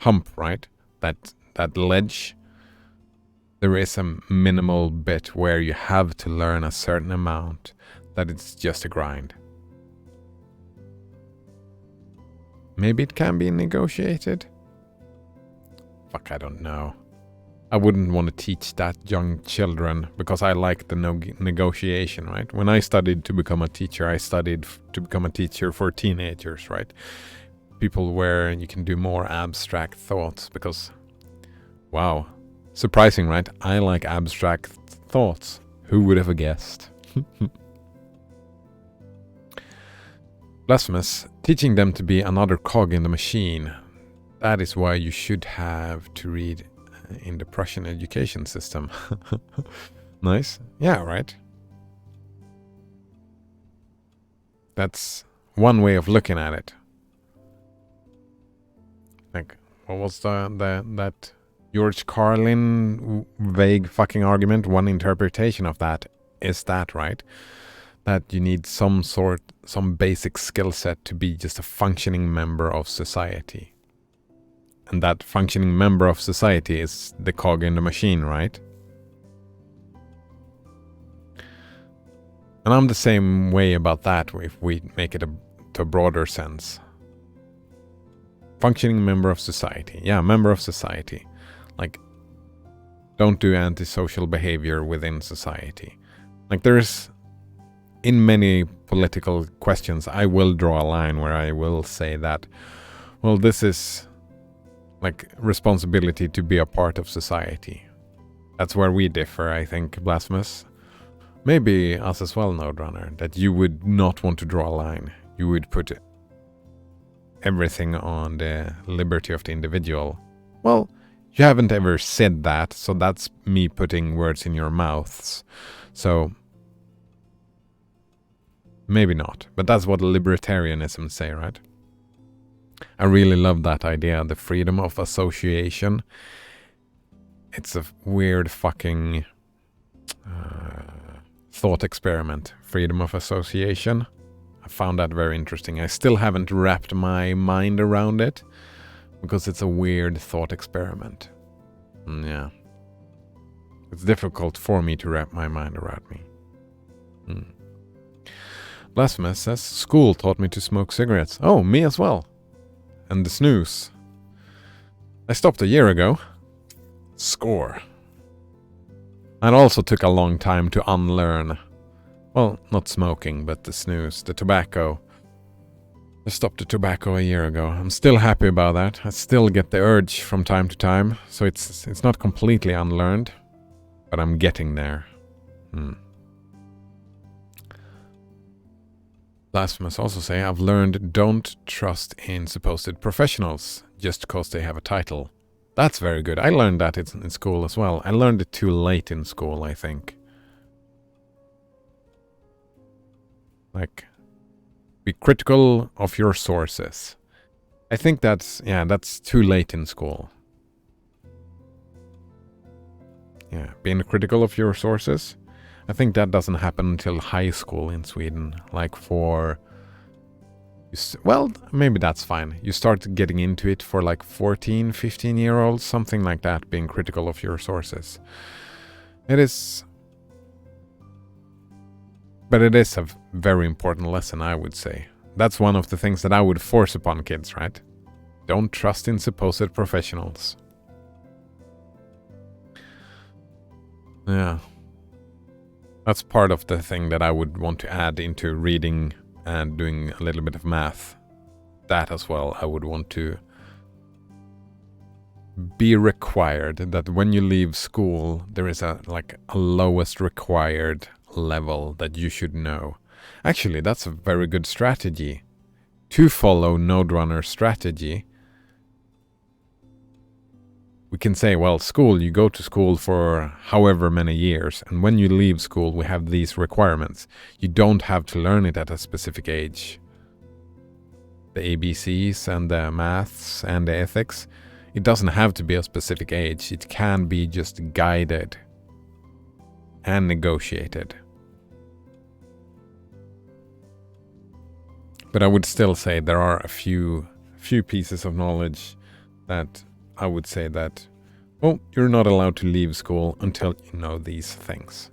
Speaker 1: hump, right? That ledge. There is a minimal bit where you have to learn a certain amount, that it's just a grind. Maybe it can be negotiated? Fuck, I don't know. I wouldn't want to teach that young children because I like the negotiation, right? When I studied to become a teacher, I studied to become a teacher for teenagers, right? People where you can do more abstract thoughts because, wow. Surprising, right? I like abstract thoughts. Who would have guessed? Blasphemous. Teaching them to be another cog in the machine. That is why you should have to read in the Prussian education system. Nice. Yeah, right. That's one way of looking at it. What was that George Carlin vague fucking argument? One interpretation of that is that, right? That you need some basic skill set to be just a functioning member of society. And that functioning member of society is the cog in the machine, right? And I'm the same way about that if we make it to a broader sense. Functioning member of society. Yeah, member of society. Don't do antisocial behavior within society. There's, in many political questions, I will draw a line where I will say that, well, this is responsibility to be a part of society. That's where we differ, I think, Blasphemous. Maybe us as well, Node Runner, that you would not want to draw a line. You would put everything on the liberty of the individual. Well, you haven't ever said that, so that's me putting words in your mouths. So, maybe not. But that's what libertarianism say, right? I really love that idea, the freedom of association. It's a weird fucking thought experiment. Freedom of association. I found that very interesting. I still haven't wrapped my mind around it because it's a weird thought experiment. Yeah. It's difficult for me to wrap my mind around me. Blasphemous says, school taught me to smoke cigarettes. Oh, me as well. And the snooze. I stopped a year ago. Score. And also took a long time to unlearn. Well, not smoking, but the snus, the tobacco. I stopped the tobacco a year ago. I'm still happy about that. I still get the urge from time to time, so it's not completely unlearned, but I'm getting there. Blasphemous also say, I've learned don't trust in supposed professionals just because they have a title. That's very good. I learned that in school as well. I learned it too late in school, I think. Like, be critical of your sources. I think that's too late in school. Yeah, being critical of your sources. I think that doesn't happen until high school in Sweden. Like well, maybe that's fine. You start getting into it for like 14, 15-year-olds, something like that, being critical of your sources. It is... But it is a very important lesson, I would say. That's one of the things that I would force upon kids, right? Don't trust in supposed professionals. Yeah. That's part of the thing that I would want to add into reading and doing a little bit of math. That as well, I would want to be required that when you leave school, there is a lowest required level that you should know. Actually, that's a very good strategy. To follow Node Runner's strategy, we can say, well, school, you go to school for however many years, and when you leave school, we have these requirements. You don't have to learn it at a specific age. The ABCs and the maths and the ethics, it doesn't have to be a specific age. It can be just guided and negotiated. But I would still say there are a few pieces of knowledge that I would say that, well, you're not allowed to leave school until you know these things.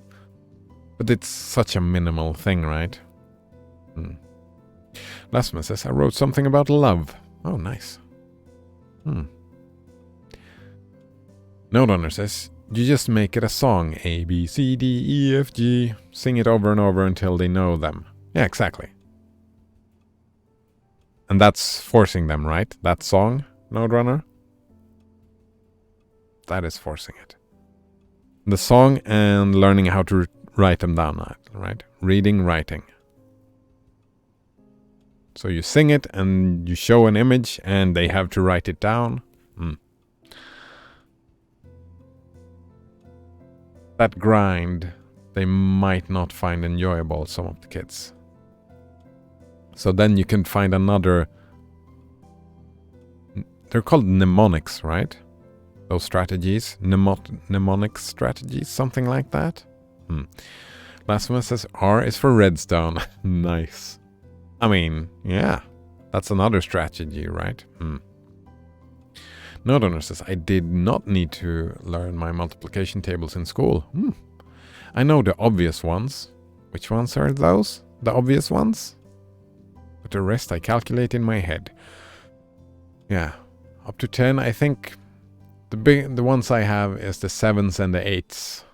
Speaker 1: But it's such a minimal thing, right? Lasma says, I wrote something about love. Oh, nice. Node Runner says, you just make it a song. A, B, C, D, E, F, G. Sing it over and over until they know them. Yeah, exactly. And that's forcing them, right? That song, Node Runner? That is forcing it. The song and learning how to write them down, right? Reading, writing. So you sing it and you show an image and they have to write it down. That grind, they might not find enjoyable, some of the kids. So then you can find another... They're called mnemonics, right? Those strategies. Mnemonic strategies, something like that. Last one says R is for redstone. Nice. I mean, yeah. That's another strategy, right? Node Owner says, I did not need to learn my multiplication tables in school. I know the obvious ones. Which ones are those? The obvious ones? But the rest I calculate in my head. Yeah. Up to 10, I think the ones I have is the 7s and the 8s.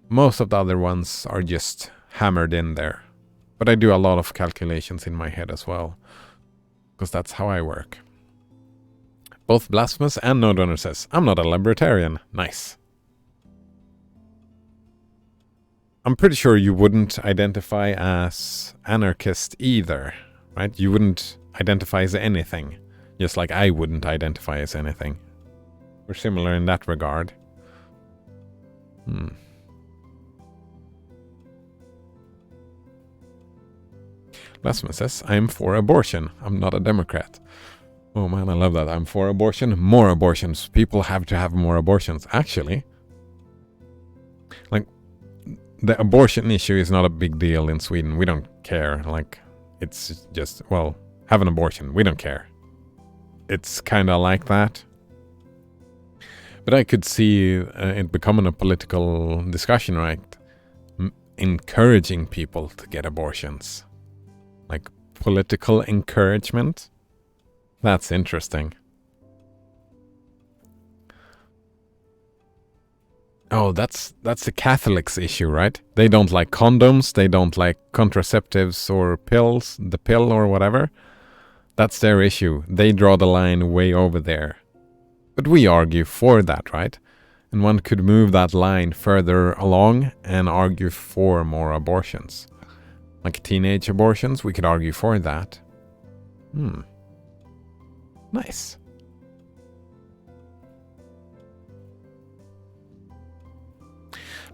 Speaker 1: Most of the other ones are just hammered in there. But I do a lot of calculations in my head as well. Because that's how I work. Both Blasphemous and Node Owner says, I'm not a libertarian. Nice. I'm pretty sure you wouldn't identify as anarchist either, right? You wouldn't identify as anything. Just like I wouldn't identify as anything. We're similar in that regard. Blasphemous says, I'm for abortion. I'm not a Democrat. Oh man, I love that. I'm for abortion. More abortions. People have to have more abortions. Actually, like, the abortion issue is not a big deal in Sweden. We don't care. Like, it's just, well, have an abortion. We don't care. It's kind of like that. But I could see it becoming a political discussion, right? Encouraging people to get abortions. Like, political encouragement. That's interesting. Oh, that's the Catholics' issue, right? They don't like condoms, they don't like contraceptives or pills, the pill or whatever. That's their issue. They draw the line way over there. But we argue for that, right? And one could move that line further along and argue for more abortions. Like teenage abortions, we could argue for that. Nice.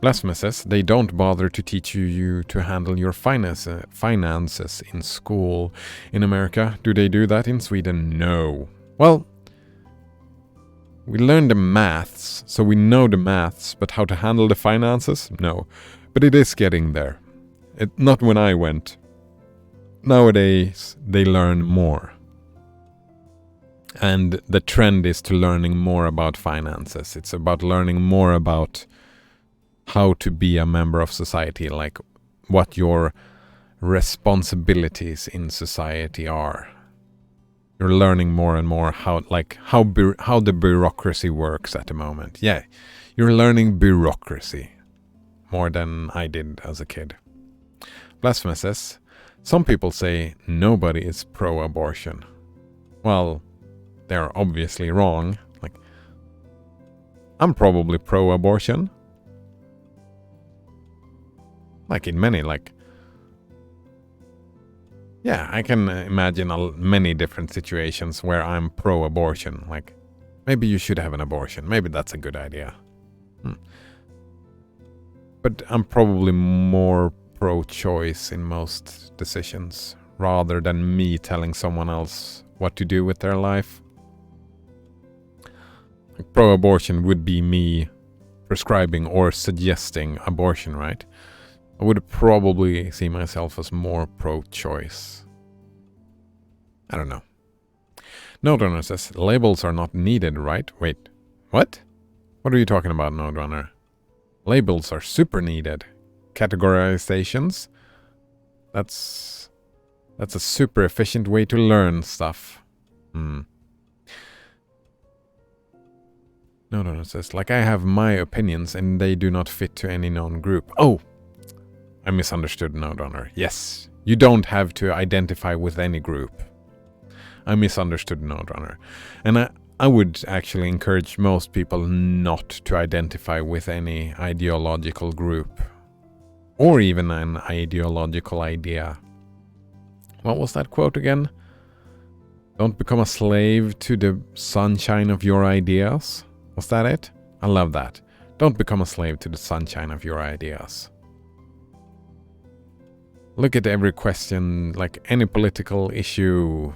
Speaker 1: Blasphemous says they don't bother to teach you to handle your finances in school. In America, do they do that? In Sweden, no. Well, we learn the maths, so we know the maths, but how to handle the finances? No. But it is getting there. Not when I went. Nowadays, they learn more. And the trend is to learning more about finances. It's about learning more about how to be a member of society, like what your responsibilities in society are. You're learning more and more how the bureaucracy works at the moment. Yeah, you're learning bureaucracy more than I did as a kid. Blasphemous says, some people say nobody is pro-abortion. Well, they're obviously wrong. Like, I'm probably pro-abortion. Like in many, yeah, I can imagine many different situations where I'm pro-abortion. Like, maybe you should have an abortion. Maybe that's a good idea. But I'm probably more pro-choice in most decisions, rather than me telling someone else what to do with their life. Like, pro-abortion would be me prescribing or suggesting abortion, right? I would probably see myself as more pro-choice. I don't know. Node says, labels are not needed, right? Wait, what? What are you talking about, Node Runner? Labels are super needed. Categorizations? That's a super efficient way to learn stuff. Node says, like I have my opinions and they do not fit to any known group. Oh! I misunderstood, Node Runner. Yes, you don't have to identify with any group. I misunderstood, Node Runner. And I would actually encourage most people not to identify with any ideological group. Or even an ideological idea. What was that quote again? Don't become a slave to the sunshine of your ideas. Was that it? I love that. Don't become a slave to the sunshine of your ideas. Look at every question, like any political issue,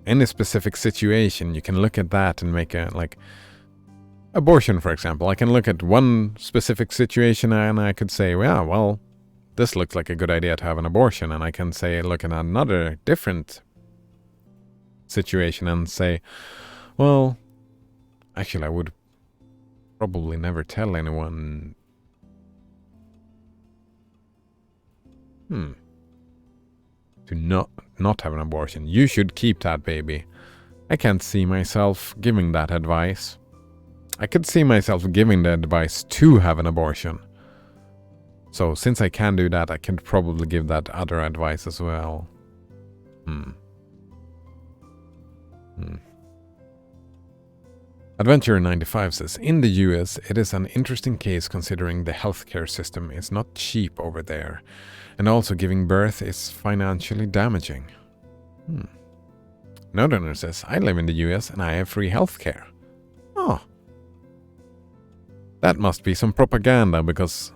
Speaker 1: any specific situation, you can look at that and make abortion, for example. I can look at one specific situation and I could say, yeah, well, this looks like a good idea to have an abortion. And I can say, look at another different situation and say, well, actually, I would probably never tell anyone to not have an abortion. You should keep that baby. I can't see myself giving that advice. I could see myself giving the advice to have an abortion. So since I can do that, I can probably give that other advice as well. Adventure 95 says, in the US, it is an interesting case considering the healthcare system is not cheap over there. And also giving birth is financially damaging. Nodunner says, I live in the US and I have free healthcare. Oh. That must be some propaganda, because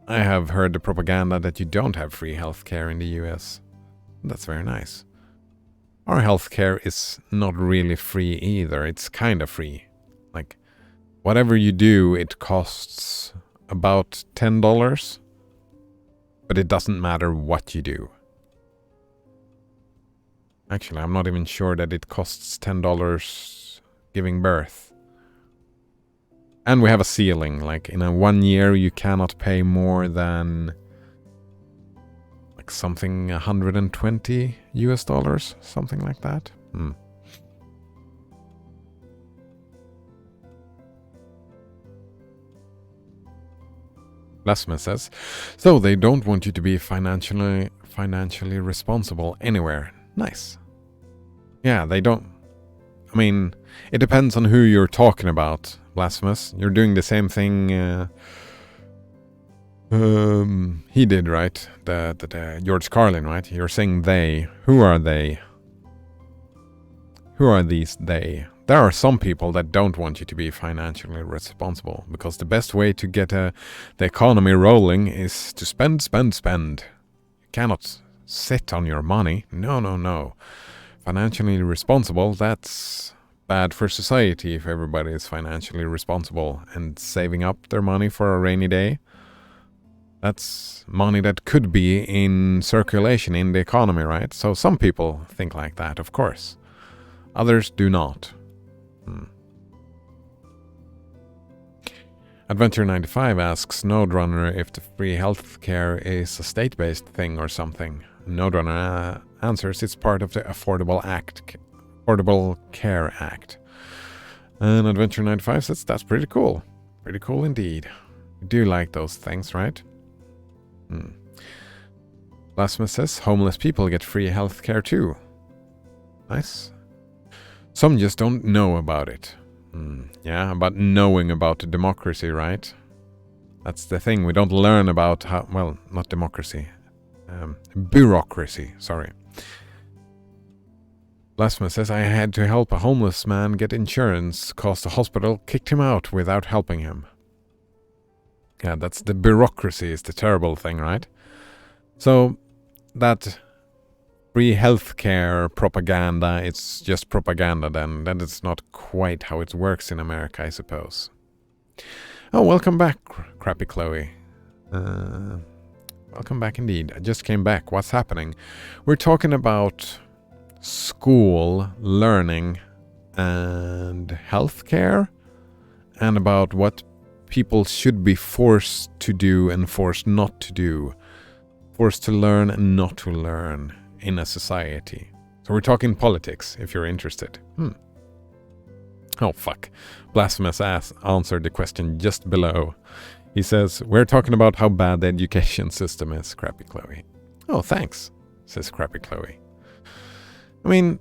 Speaker 1: I have heard the propaganda that you don't have free healthcare in the US. That's very nice. Our healthcare is not really free either. It's kind of free. Like, whatever you do, it costs about $10. But it doesn't matter what you do. Actually, I'm not even sure that it costs $10 giving birth. And we have a ceiling. Like, in a 1 year, you cannot pay more than like something $120, something like that. Blasphemous says, so they don't want you to be financially responsible anywhere. Nice. Yeah, they don't. I mean, it depends on who you're talking about, Blasphemous. You're doing the same thing he did, right? The George Carlin, right? You're saying they. Who are they? Who are these they? There are some people that don't want you to be financially responsible, because the best way to get the economy rolling is to spend. You cannot sit on your money. No. Financially responsible, that's bad for society if everybody is financially responsible and saving up their money for a rainy day. That's money that could be in circulation in the economy, right? So some people think like that, of course. Others do not. Adventure95 asks Node-Runner if the free healthcare is a state-based thing or something. Node-Runner answers it's part of the Affordable Care Act. And Adventure95 says that's pretty cool. Pretty cool indeed. You do like those things, right? Blasphemous says homeless people get free healthcare too. Nice. Some just don't know about it. Yeah, about knowing about democracy, right? That's the thing. We don't learn about how... Well, not democracy. Bureaucracy, sorry. Blasphemous says, I had to help a homeless man get insurance cause the hospital kicked him out without helping him. Yeah, that's the bureaucracy is the terrible thing, right? So, that free healthcare propaganda, it's just propaganda then. That is not quite how it works in America, I suppose. Oh, welcome back, Crappy Chloe. Welcome back indeed. I just came back. What's happening? We're talking about school, learning, and healthcare, and about what people should be forced to do and forced not to do. Forced to learn and not to learn in a society. So we're talking politics, if you're interested. Oh, fuck. Blasphemous Ass answered the question just below. He says, we're talking about how bad the education system is, Crappy Chloe. Oh, thanks, says Crappy Chloe. I mean,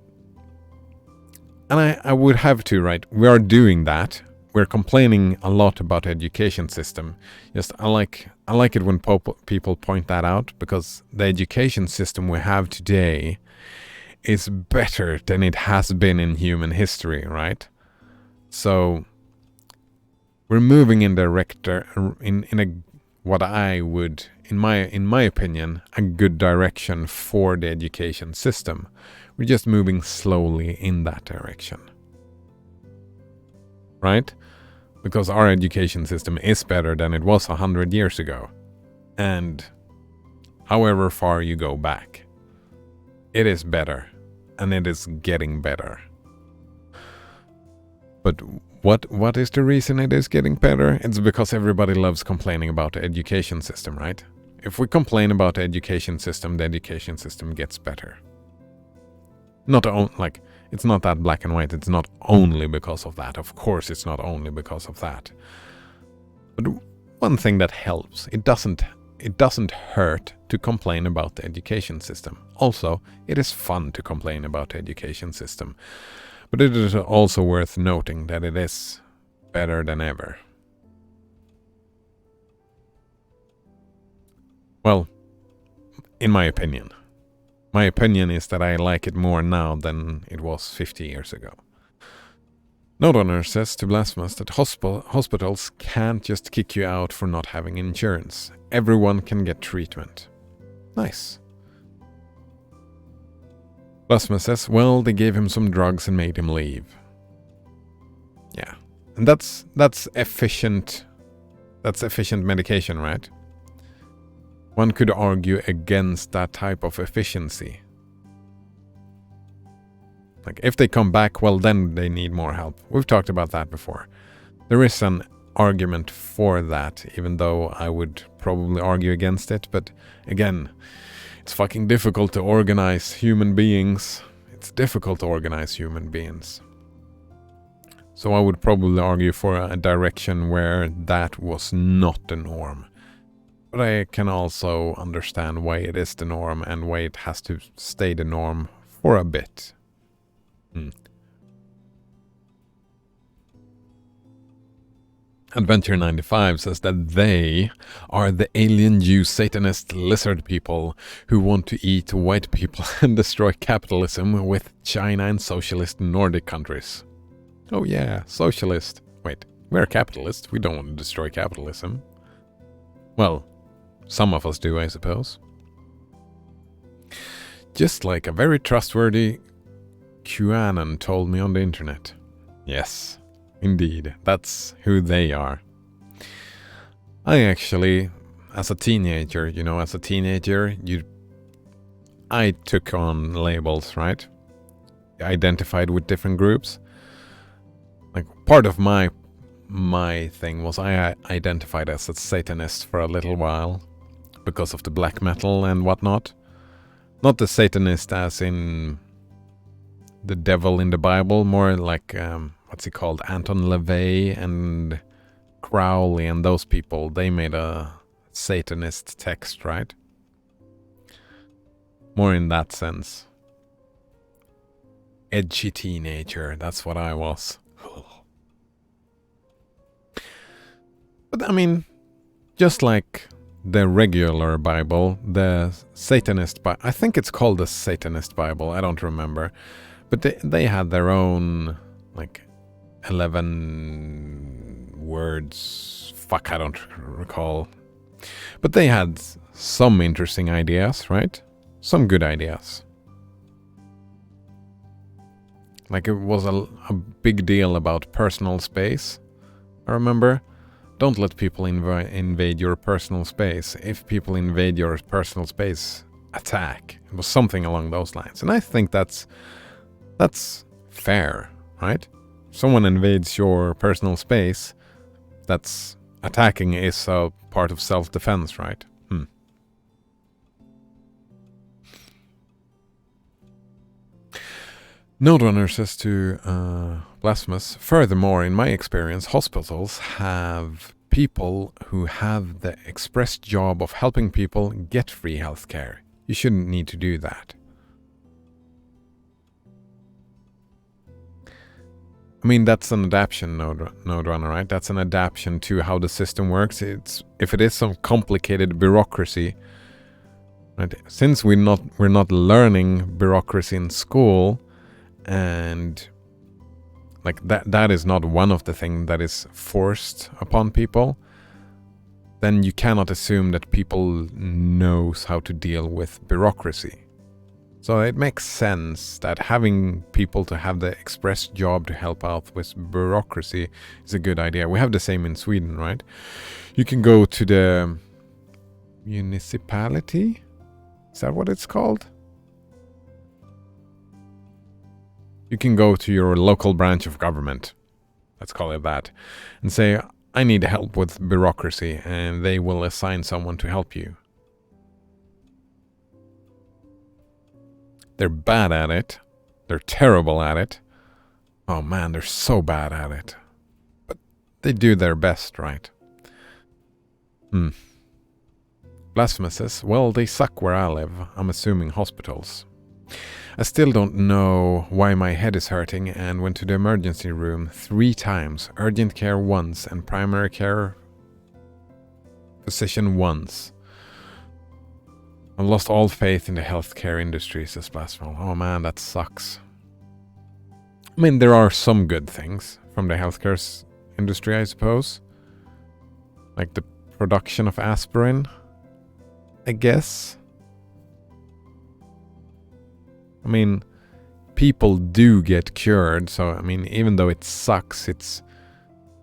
Speaker 1: and I would have to, right? We are doing that. We're complaining a lot about the education system. Just I like it when people point that out, because the education system we have today is better than it has been in human history, right? So we're moving in in a what I would, in my opinion, a good direction for the education system. We're just moving slowly in that direction. Right? Because our education system is better than it was 100 years ago. And however far you go back, it is better. And it is getting better. But what is the reason it is getting better? It's because everybody loves complaining about the education system, right? If we complain about the education system gets better. It's not that black and white. It's not only because of that. Of course, it's not only because of that. But one thing that helps, it doesn't hurt to complain about the education system. Also, it is fun to complain about the education system. But it is also worth noting that it is better than ever. Well, in my opinion. My opinion is that I like it more now than it was 50 years ago. Node-Runner says to Blasphemous that hospitals can't just kick you out for not having insurance. Everyone can get treatment. Nice. Blasphemous says, well, they gave him some drugs and made him leave. Yeah. And that's efficient. That's efficient medication, right? One could argue against that type of efficiency. Like, if they come back, well, then they need more help. We've talked about that before. There is an argument for that, even though I would probably argue against it. But again, it's fucking difficult to organize human beings. It's difficult to organize human beings. So I would probably argue for a direction where that was not the norm. But I can also understand why it is the norm and why it has to stay the norm for a bit. Adventure 95 says that they are the alien Jew Satanist lizard people who want to eat white people and destroy capitalism with China and socialist Nordic countries. Oh yeah, socialist. Wait, we're capitalists. We don't want to destroy capitalism. Well, some of us do, I suppose. Just like a very trustworthy QAnon told me on the internet. Yes, indeed, that's who they are. I actually, as a teenager, I took on labels, right? Identified with different groups. Like, part of my thing was I identified as a Satanist for a little while because of the black metal and whatnot. Not the Satanist as in the devil in the Bible, more like, what's he called? Anton LaVey and Crowley and those people. They made a Satanist text, right? More in that sense. Edgy teenager, that's what I was. But I mean, just like the regular Bible, the Satanist Bible, I think it's called the Satanist Bible, I don't remember. But they had their own, like, 11 words. Fuck, I don't recall. But they had some interesting ideas, right? Some good ideas. Like, it was a big deal about personal space, I remember. Don't let people invade your personal space. If people invade your personal space, attack. It was something along those lines. And I think that's fair, right? Someone invades your personal space, that's attacking is a part of self-defense, right? Noderunner says to Blasphemous, furthermore, in my experience, hospitals have people who have the express job of helping people get free healthcare. You shouldn't need to do that. I mean, that's an adaptation, Noderunner, right? That's an adaptation to how the system works. If it is some complicated bureaucracy, right? Since we're not learning bureaucracy in school, and like that is not one of the things that is forced upon people, then you cannot assume that people knows how to deal with bureaucracy. So it makes sense that having people to have the express job to help out with bureaucracy is a good idea. We have the same in Sweden, right? You can go to the municipality. Is that what it's called? You can go to your local branch of government, let's call it that, and say, I need help with bureaucracy, and they will assign someone to help you. They're bad at it. They're terrible at it. Oh man, they're so bad at it. But they do their best, right? Blasphemous says, well, they suck where I live. I'm assuming hospitals. I still don't know why my head is hurting and went to the emergency room 3 times, urgent care once, and primary care physician once. I've lost all faith in the healthcare industry, says Blasphemous. Oh man, that sucks. I mean, there are some good things from the healthcare industry, I suppose. Like the production of aspirin, I guess. I mean, people do get cured, so I mean, even though it sucks, it's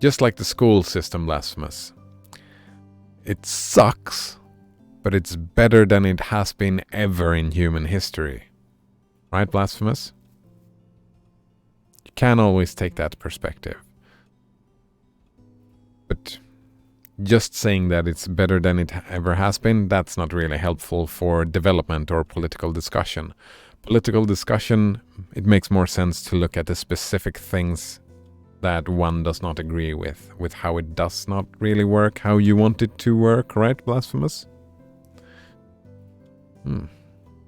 Speaker 1: just like the school system, Blasphemous. It sucks, but it's better than it has been ever in human history. Right, Blasphemous? You can't always take that perspective. But just saying that it's better than it ever has been, that's not really helpful for development or political discussion. Political discussion, it makes more sense to look at the specific things that one does not agree with how it does not really work, how you want it to work, right, Blasphemous?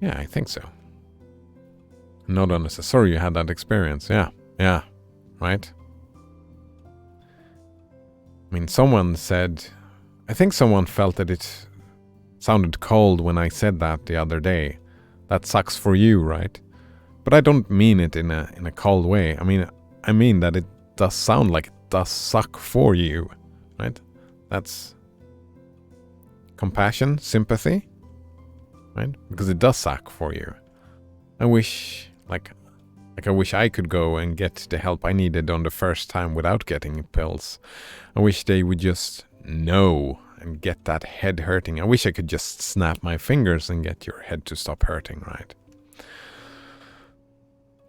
Speaker 1: Yeah, I think so. Not honest. Sorry you had that experience. Yeah, right? I mean, someone said, I think someone felt that it sounded cold when I said that the other day. That sucks for you, right? But I don't mean it in a cold way. I mean that it does sound like it does suck for you, right? That's compassion, sympathy, right? Because it does suck for you. I wish, I wish I could go and get the help I needed on the first time without getting pills. I wish they would just know and get that head hurting. I wish I could just snap my fingers and get your head to stop hurting, right?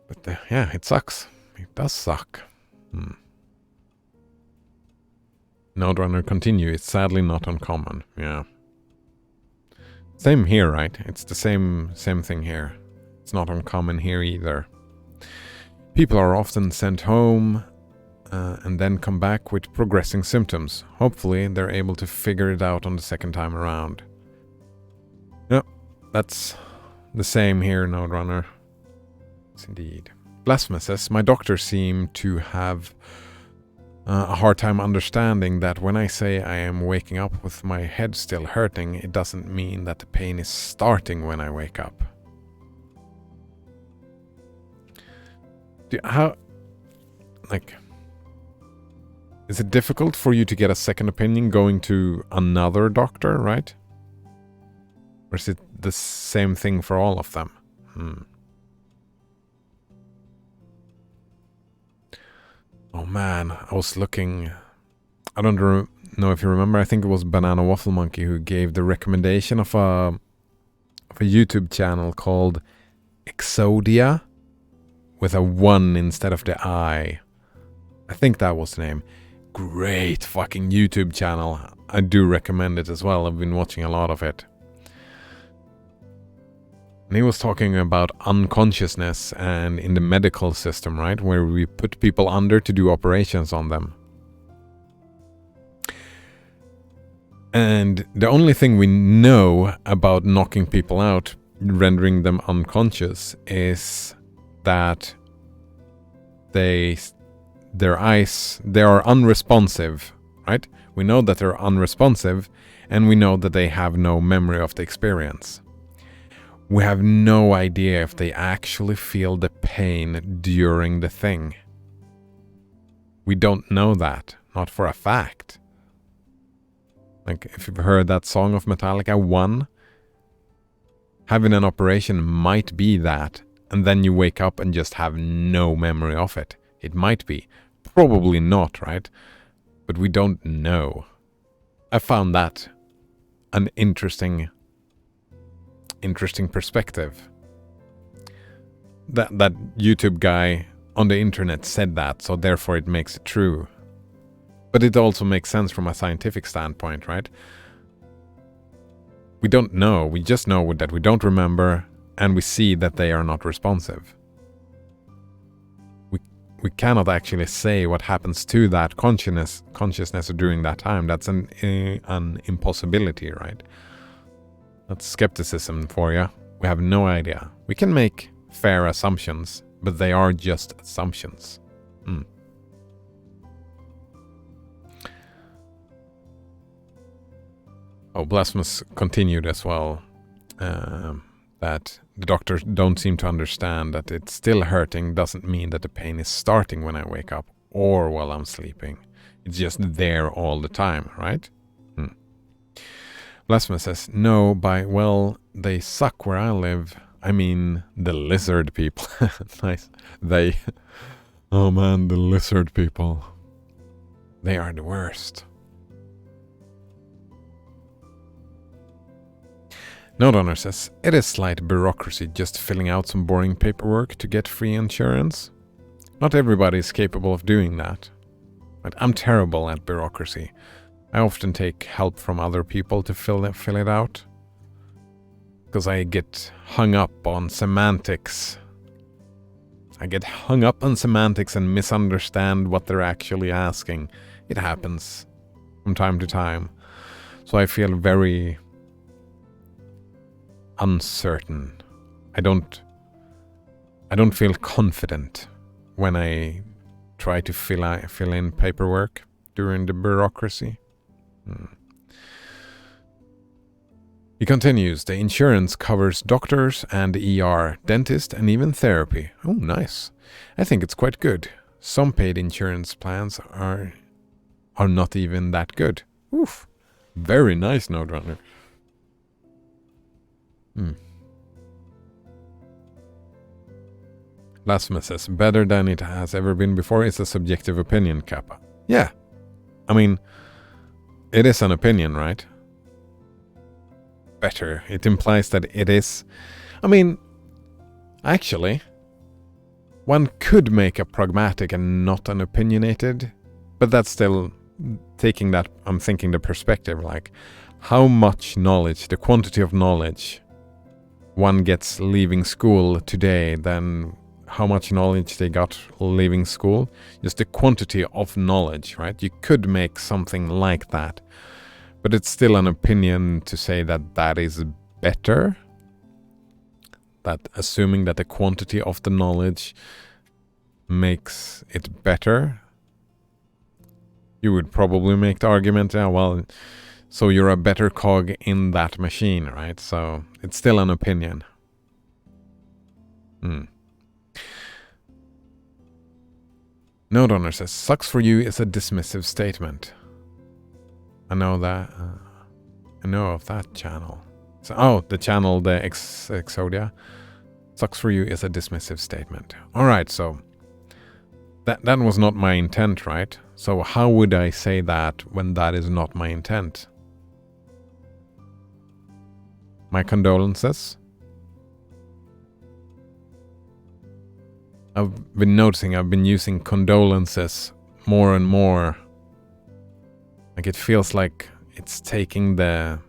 Speaker 1: But yeah, it sucks. It does suck. Node-Runner continue. It's sadly not uncommon. Yeah. Same here, right? It's the same thing here. It's not uncommon here either. People are often sent home and then come back with progressing symptoms. Hopefully, they're able to figure it out on the second time around. Yep, that's the same here, Node-Runner. Yes, indeed. Blasphemous says, my doctor seemed to have a hard time understanding that when I say I am waking up with my head still hurting, it doesn't mean that the pain is starting when I wake up. Is it difficult for you to get a second opinion going to another doctor, right? Or is it the same thing for all of them? Oh man, I was looking... I don't know if you remember, I think it was Banana Waffle Monkey who gave the recommendation of a YouTube channel called Exodia, with a 1 instead of the I. I think that was the name. Great fucking YouTube channel. I do recommend it as well. I've been watching a lot of it. And he was talking about unconsciousness and in the medical system, right? Where we put people under to do operations on them. And the only thing we know about knocking people out, rendering them unconscious, is that their eyes, they are unresponsive, right? We know that they're unresponsive, and we know that they have no memory of the experience. We have no idea if they actually feel the pain during the thing. We don't know that, not for a fact. Like, if you've heard that song of Metallica, 1, having an operation might be that, and then you wake up and just have no memory of it. It might be. Probably not, right? But we don't know. I found that an interesting perspective. That YouTube guy on the internet said that, so therefore it makes it true. But it also makes sense from a scientific standpoint, right? We don't know. We just know that we don't remember, and we see that they are not responsive. We cannot actually say what happens to that consciousness during that time. That's an impossibility, right? That's skepticism for you. We have no idea. We can make fair assumptions, but they are just assumptions. Oh, Blasphemous continued as well, that the doctors don't seem to understand that it's still hurting doesn't mean that the pain is starting when I wake up or while I'm sleeping. It's just there all the time, right? Blasphemous says, no, well, they suck where I live. I mean, the lizard people. Nice. Oh man, the lizard people. They are the worst. Node-Runner says, it is slight bureaucracy just filling out some boring paperwork to get free insurance. Not everybody is capable of doing that. But I'm terrible at bureaucracy. I often take help from other people to fill it out. Because I get hung up on semantics. I get hung up on semantics and misunderstand what they're actually asking. It happens from time to time. So I feel very uncertain. I don't feel confident when I try to fill in paperwork during the bureaucracy. He continues, the insurance covers doctors and ER, dentist, and even therapy. Oh, nice. I think it's quite good. Some paid insurance plans are not even that good. Oof. Very nice, Node Runner. Blasphemous says, better than it has ever been before is a subjective opinion, Kappa. Yeah. I mean, it is an opinion, right? Better. It implies that it is. I mean, actually, one could make a pragmatic and not an opinionated, but that's still taking that, I'm thinking the perspective, like how much knowledge, the quantity of knowledge one gets leaving school today than how much knowledge they got leaving school. Just the quantity of knowledge, right? You could make something like that, but it's still an opinion to say that that is better. That assuming that the quantity of the knowledge makes it better, you would probably make the argument, yeah, well, so you're a better cog in that machine, right? So it's still an opinion. Node Owner says, sucks for you is a dismissive statement. I know that. I know of that channel. So, oh, the channel, the Exodia. Sucks for you is a dismissive statement. Alright, so that was not my intent, right? So how would I say that when that is not my intent? My condolences. I've been noticing I've been using condolences more and more. Like it feels like it's taking the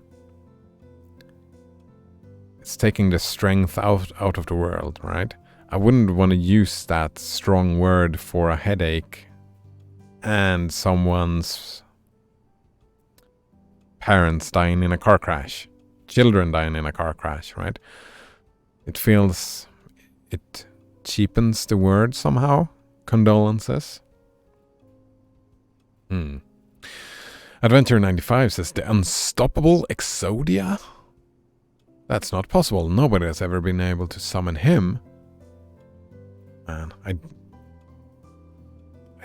Speaker 1: strength out of the world, right? I wouldn't want to use that strong word for a headache and someone's parents dying in a car crash, children dying in a car crash, right? It cheapens the word somehow. Condolences. Adventure 95 says, the unstoppable Exodia? That's not possible. Nobody has ever been able to summon him. Man, I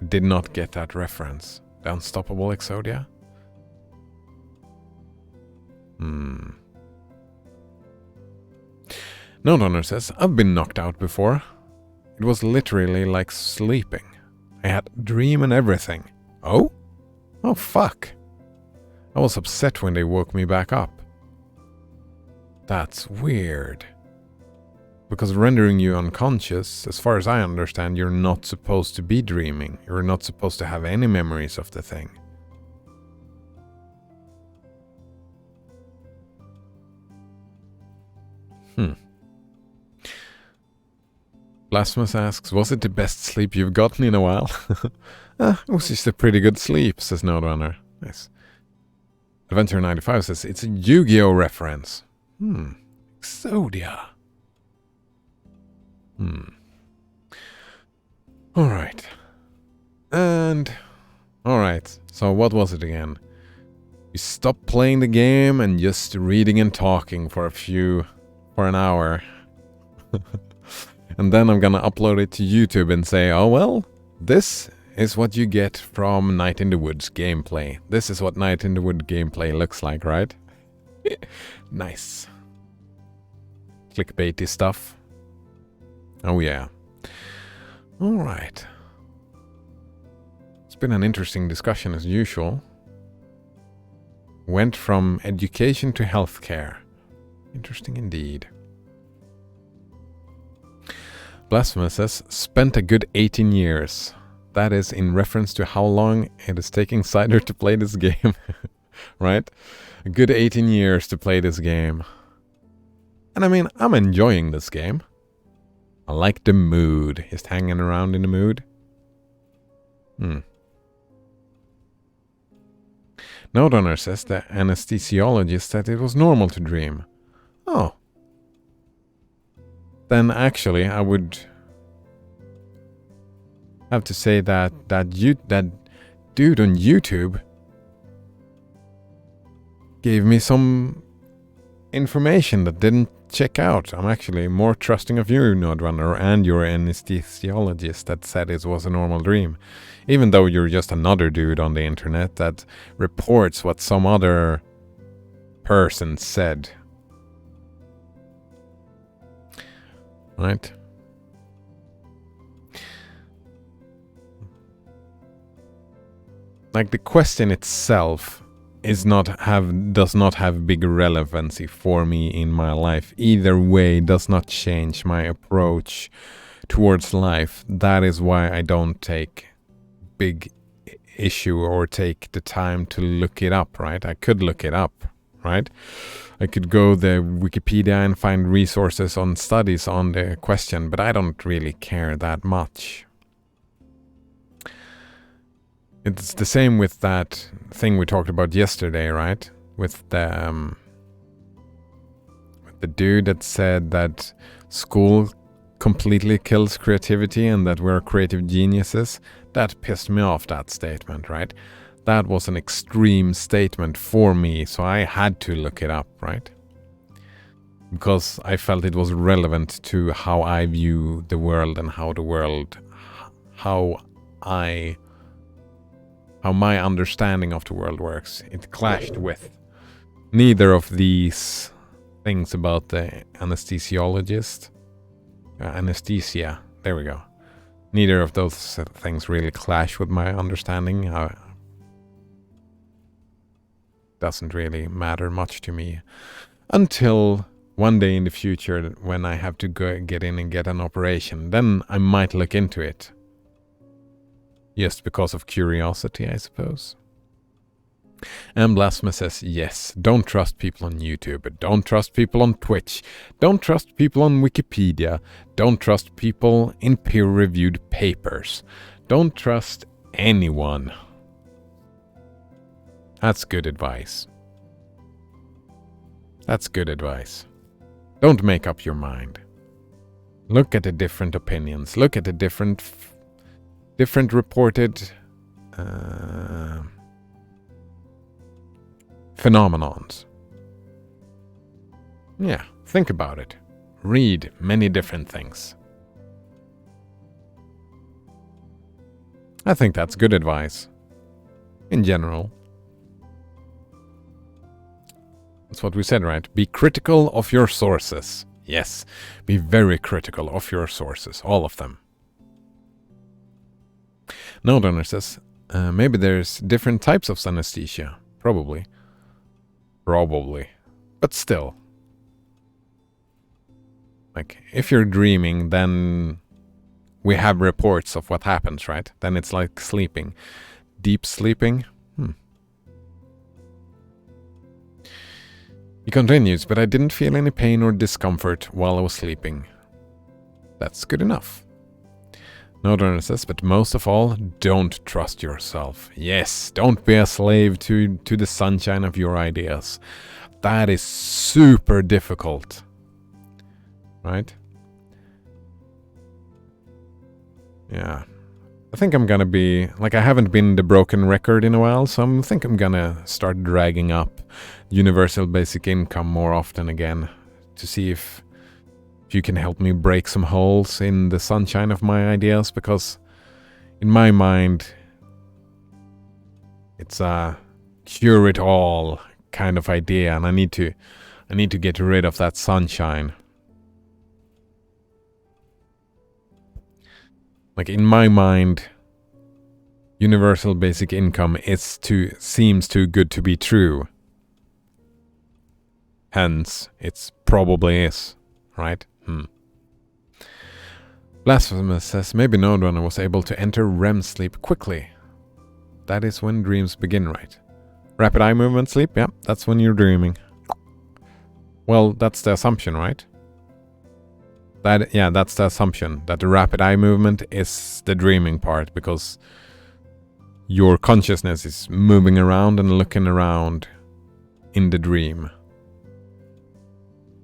Speaker 1: did not get that reference. The unstoppable Exodia? Node Owner says, I've been knocked out before. It was literally like sleeping. I had a dream and everything. Oh? Oh, fuck. I was upset when they woke me back up. That's weird. Because rendering you unconscious, as far as I understand, you're not supposed to be dreaming. You're not supposed to have any memories of the thing. Blasphemous asks, was it the best sleep you've gotten in a while? It was just a pretty good sleep, says Node Runner. Nice. Adventure 95 says, it's a Yu-Gi-Oh reference. Exodia. Alright. Alright, so what was it again? We stopped playing the game and just reading and talking for an hour. And then I'm gonna upload it to YouTube and say, oh well, this is what you get from Night in the Woods gameplay. This is what Night in the Wood gameplay looks like, right? Nice. Clickbaity stuff. Oh yeah. Alright. It's been an interesting discussion as usual. Went from education to healthcare. Interesting indeed. Blasphemous says, spent a good 18 years. That is in reference to how long it is taking Cider to play this game. Right? A good 18 years to play this game. And I mean, I'm enjoying this game. I like the mood. Just hanging around in the mood. No donor says the anesthesiologist said it was normal to dream. Oh. Then actually I would have to say that dude on YouTube gave me some information that didn't check out. I'm actually more trusting of you, Nodrunner, and your anesthesiologist that said it was a normal dream. Even though you're just another dude on the internet that reports what some other person said. Right? Like the question itself does not have big relevancy for me in my life. Either way does not change my approach towards life. That is why I don't take big issue or take the time to look it up, right? I could look it up, right? I could go the Wikipedia and find resources on studies on the question, but I don't really care that much. It's the same with that thing we talked about yesterday, right? With the dude that said that school completely kills creativity and that we're creative geniuses. That pissed me off, that statement, right? That was an extreme statement for me, so I had to look it up, right? Because I felt it was relevant to how I view the world and how my understanding of the world works. It clashed with neither of these things about the anesthesiologist. Anesthesia, there we go. Neither of those things really clash with my understanding. Doesn't really matter much to me until one day in the future when I have to get in and get an operation. Then I might look into it. Just because of curiosity, I suppose. And Blasphema says, yes, don't trust people on YouTube, don't trust people on Twitch, don't trust people on Wikipedia, don't trust people in peer-reviewed papers, don't trust anyone. That's good advice. That's good advice. Don't make up your mind. Look at the different opinions, look at the different reported phenomenons. Yeah, think about it. Read many different things. I think that's good advice. In general. That's what we said, right? Be critical of your sources. Yes, be very critical of your sources, all of them. No donor says, maybe there's different types of synesthesia. Probably. But still. Like, if you're dreaming, then we have reports of what happens, right? Then it's like sleeping. Deep sleeping? He continues, but I didn't feel any pain or discomfort while I was sleeping. That's good enough. No donor says, but most of all, don't trust yourself. Yes, don't be a slave to the sunshine of your ideas. That is super difficult. Right? Yeah. I think I'm gonna be, like, I haven't been the broken record in a while, so I think I'm gonna start dragging up universal basic income more often again to see if you can help me break some holes in the sunshine of my ideas, because in my mind it's a cure it all kind of idea, and I need to get rid of that sunshine. Like, in my mind, universal basic income seems too good to be true. Hence, it probably is, right? Blasphemous says, maybe Nodrunner was able to enter REM sleep quickly. That is when dreams begin, right? Rapid eye movement sleep, yeah, that's when you're dreaming. Well, that's the assumption, right? That's the assumption, that the rapid eye movement is the dreaming part, because your consciousness is moving around and looking around in the dream,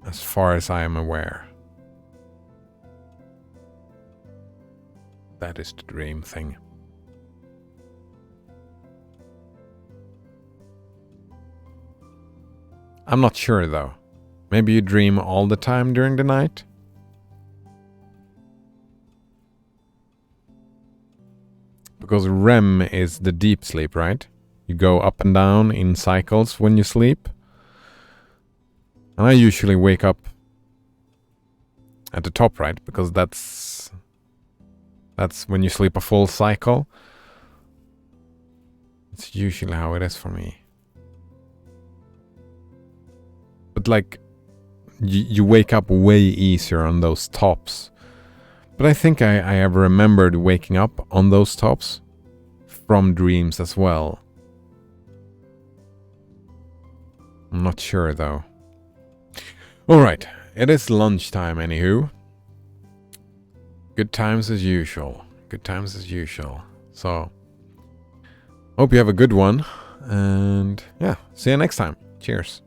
Speaker 1: as far as I am aware. That is the dream thing. I'm not sure though. Maybe you dream all the time during the night? Because REM is the deep sleep, right? You go up and down in cycles when you sleep. And I usually wake up at the top, right? Because that's when you sleep a full cycle. It's usually how it is for me. But like, you wake up way easier on those tops. But I think I have remembered waking up on those tops from dreams as well. I'm not sure though. Alright, it is lunchtime anywho. Good times as usual. Good times as usual. So, hope you have a good one. And yeah, see you next time. Cheers.